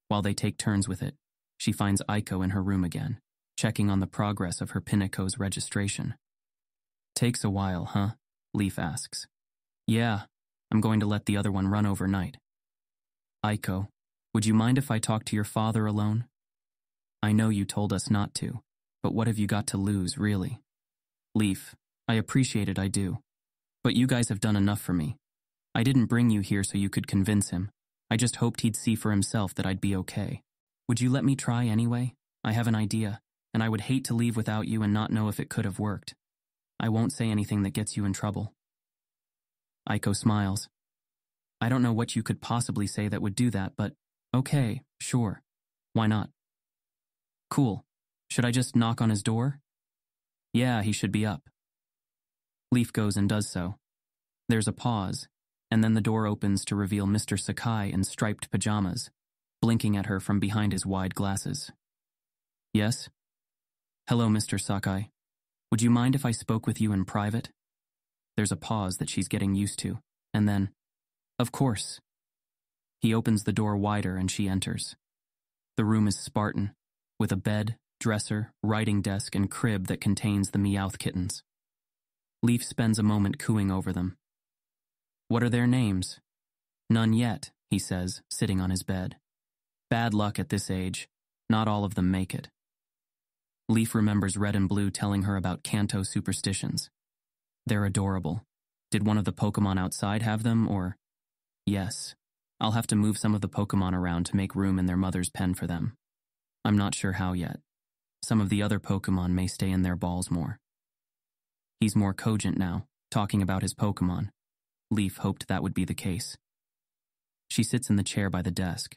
While they take turns with it, she finds Aiko in her room again, checking on the progress of her Pinico's registration. Takes a while, huh? Leaf asks. Yeah, I'm going to let the other one run overnight. Aiko, would you mind if I talk to your father alone? I know you told us not to, but what have you got to lose, really? Leaf, I appreciate it, I do. But you guys have done enough for me. I didn't bring you here so you could convince him. I just hoped he'd see for himself that I'd be okay. Would you let me try anyway? I have an idea, and I would hate to leave without you and not know if it could have worked. I won't say anything that gets you in trouble. Aiko smiles. I don't know what you could possibly say that would do that, but okay, sure. Why not? Cool. Should I just knock on his door? Yeah, he should be up. Leaf goes and does so. There's a pause, and then the door opens to reveal Mr. Sakai in striped pajamas, blinking at her from behind his wide glasses. Yes? Hello, Mr. Sakai. Would you mind if I spoke with you in private? There's a pause that she's getting used to, and then, of course. He opens the door wider and she enters. The room is Spartan, with a bed, dresser, writing desk, and crib that contains the Meowth kittens. Leaf spends a moment cooing over them. What are their names? None yet, he says, sitting on his bed. Bad luck at this age. Not all of them make it. Leaf remembers Red and Blue telling her about Kanto superstitions. They're adorable. Did one of the Pokemon outside have them, or... Yes. I'll have to move some of the Pokemon around to make room in their mother's pen for them. I'm not sure how yet. Some of the other Pokemon may stay in their balls more. He's more cogent now, talking about his Pokemon. Leaf hoped that would be the case. She sits in the chair by the desk.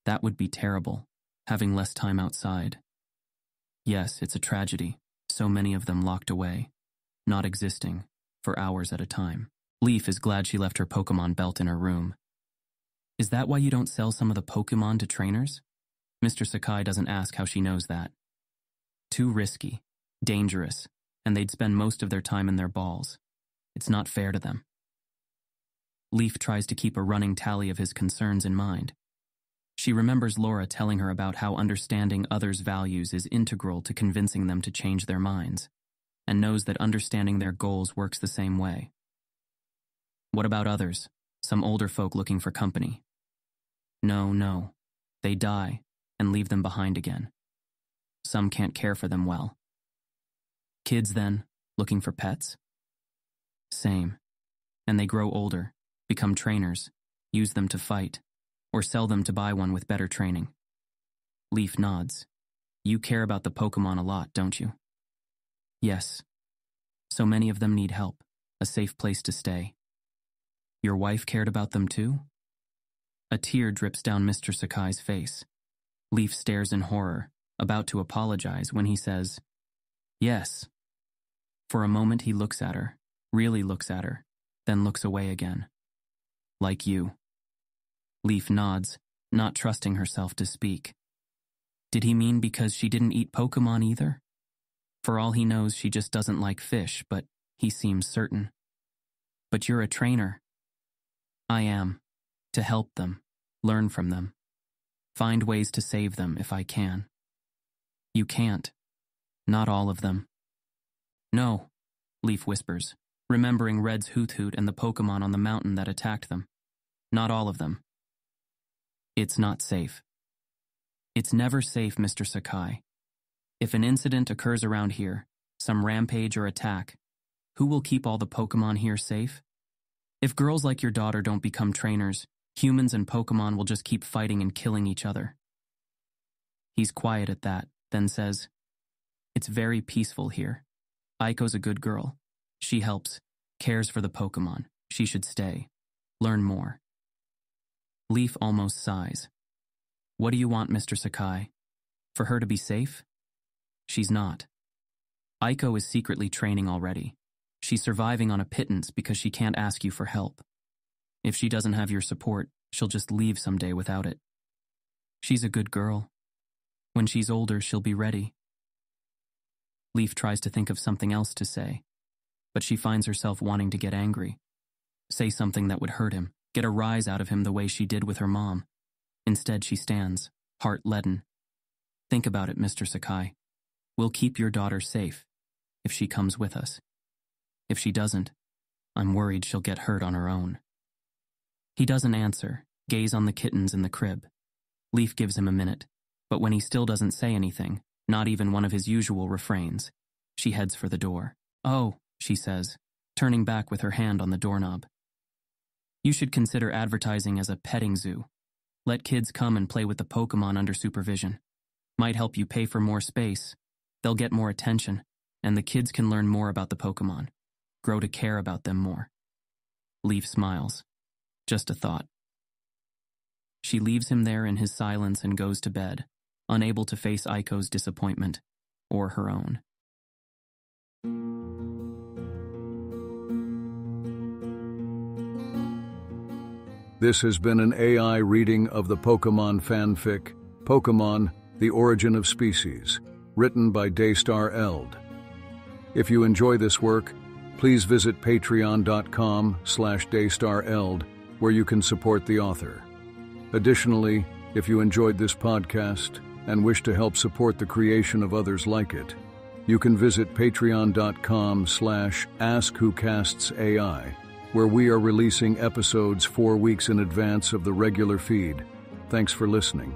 That would be terrible, having less time outside. Yes, it's a tragedy, so many of them locked away, not existing, for hours at a time. Leaf is glad she left her Pokemon belt in her room. Is that why you don't sell some of the Pokemon to trainers? Mr. Sakai doesn't ask how she knows that. Too risky, dangerous, and they'd spend most of their time in their balls. It's not fair to them. Leaf tries to keep a running tally of his concerns in mind. She remembers Laura telling her about how understanding others' values is integral to convincing them to change their minds, and knows that understanding their goals works the same way. What about others? Some older folk looking for company? No. They die and leave them behind again. Some can't care for them well. Kids, then, looking for pets? Same. And they grow older, become trainers, use them to fight, or sell them to buy one with better training. Leaf nods. You care about the Pokemon a lot, don't you? Yes. So many of them need help, a safe place to stay. Your wife cared about them too? A tear drips down Mr. Sakai's face. Leaf stares in horror, about to apologize when he says, yes. For a moment he looks at her, really looks at her, then looks away again. Like you. Leaf nods, not trusting herself to speak. Did he mean because she didn't eat Pokemon either? For all he knows, she just doesn't like fish, but he seems certain. But you're a trainer. I am. To help them, learn from them, find ways to save them if I can. You can't. Not all of them. No, Leaf whispers, remembering Red's Hoot Hoot and the Pokemon on the mountain that attacked them. Not all of them. It's not safe. It's never safe, Mr. Sakai. If an incident occurs around here, some rampage or attack, who will keep all the Pokemon here safe? If girls like your daughter don't become trainers, humans and Pokemon will just keep fighting and killing each other. He's quiet at that, then says, it's very peaceful here. Aiko's a good girl. She helps, cares for the Pokemon. She should stay. Learn more. Leaf almost sighs. What do you want, Mr. Sakai? For her to be safe? She's not. Aiko is secretly training already. She's surviving on a pittance because she can't ask you for help. If she doesn't have your support, she'll just leave someday without it. She's a good girl. When she's older, she'll be ready. Leaf tries to think of something else to say, but she finds herself wanting to get angry. Say something that would hurt him, get a rise out of him the way she did with her mom. Instead, she stands, heart leaden. Think about it, Mr. Sakai. We'll keep your daughter safe, if she comes with us. If she doesn't, I'm worried she'll get hurt on her own. He doesn't answer, gaze on the kittens in the crib. Leaf gives him a minute, But when he still doesn't say anything, not even one of his usual refrains, she heads for the door. "Oh," she says, turning back with her hand on the doorknob. "You should consider advertising as a petting zoo. Let kids come and play with the Pokémon under supervision. Might help you pay for more space. They'll get more attention, and the kids can learn more about the Pokémon, grow to care about them more." Leaf smiles. Just a thought. She leaves him there in his silence and goes to bed, unable to face Aiko's disappointment, or her own. This has been an AI reading of the Pokémon fanfic, Pokémon, The Origin of Species, written by Daystar Eld. If you enjoy this work, please visit patreon.com/daystareld, where you can support the author. Additionally, if you enjoyed this podcast and wish to help support the creation of others like it, you can visit patreon.com/AskWhoCastsAI, where we are releasing episodes 4 weeks in advance of the regular feed. Thanks for listening.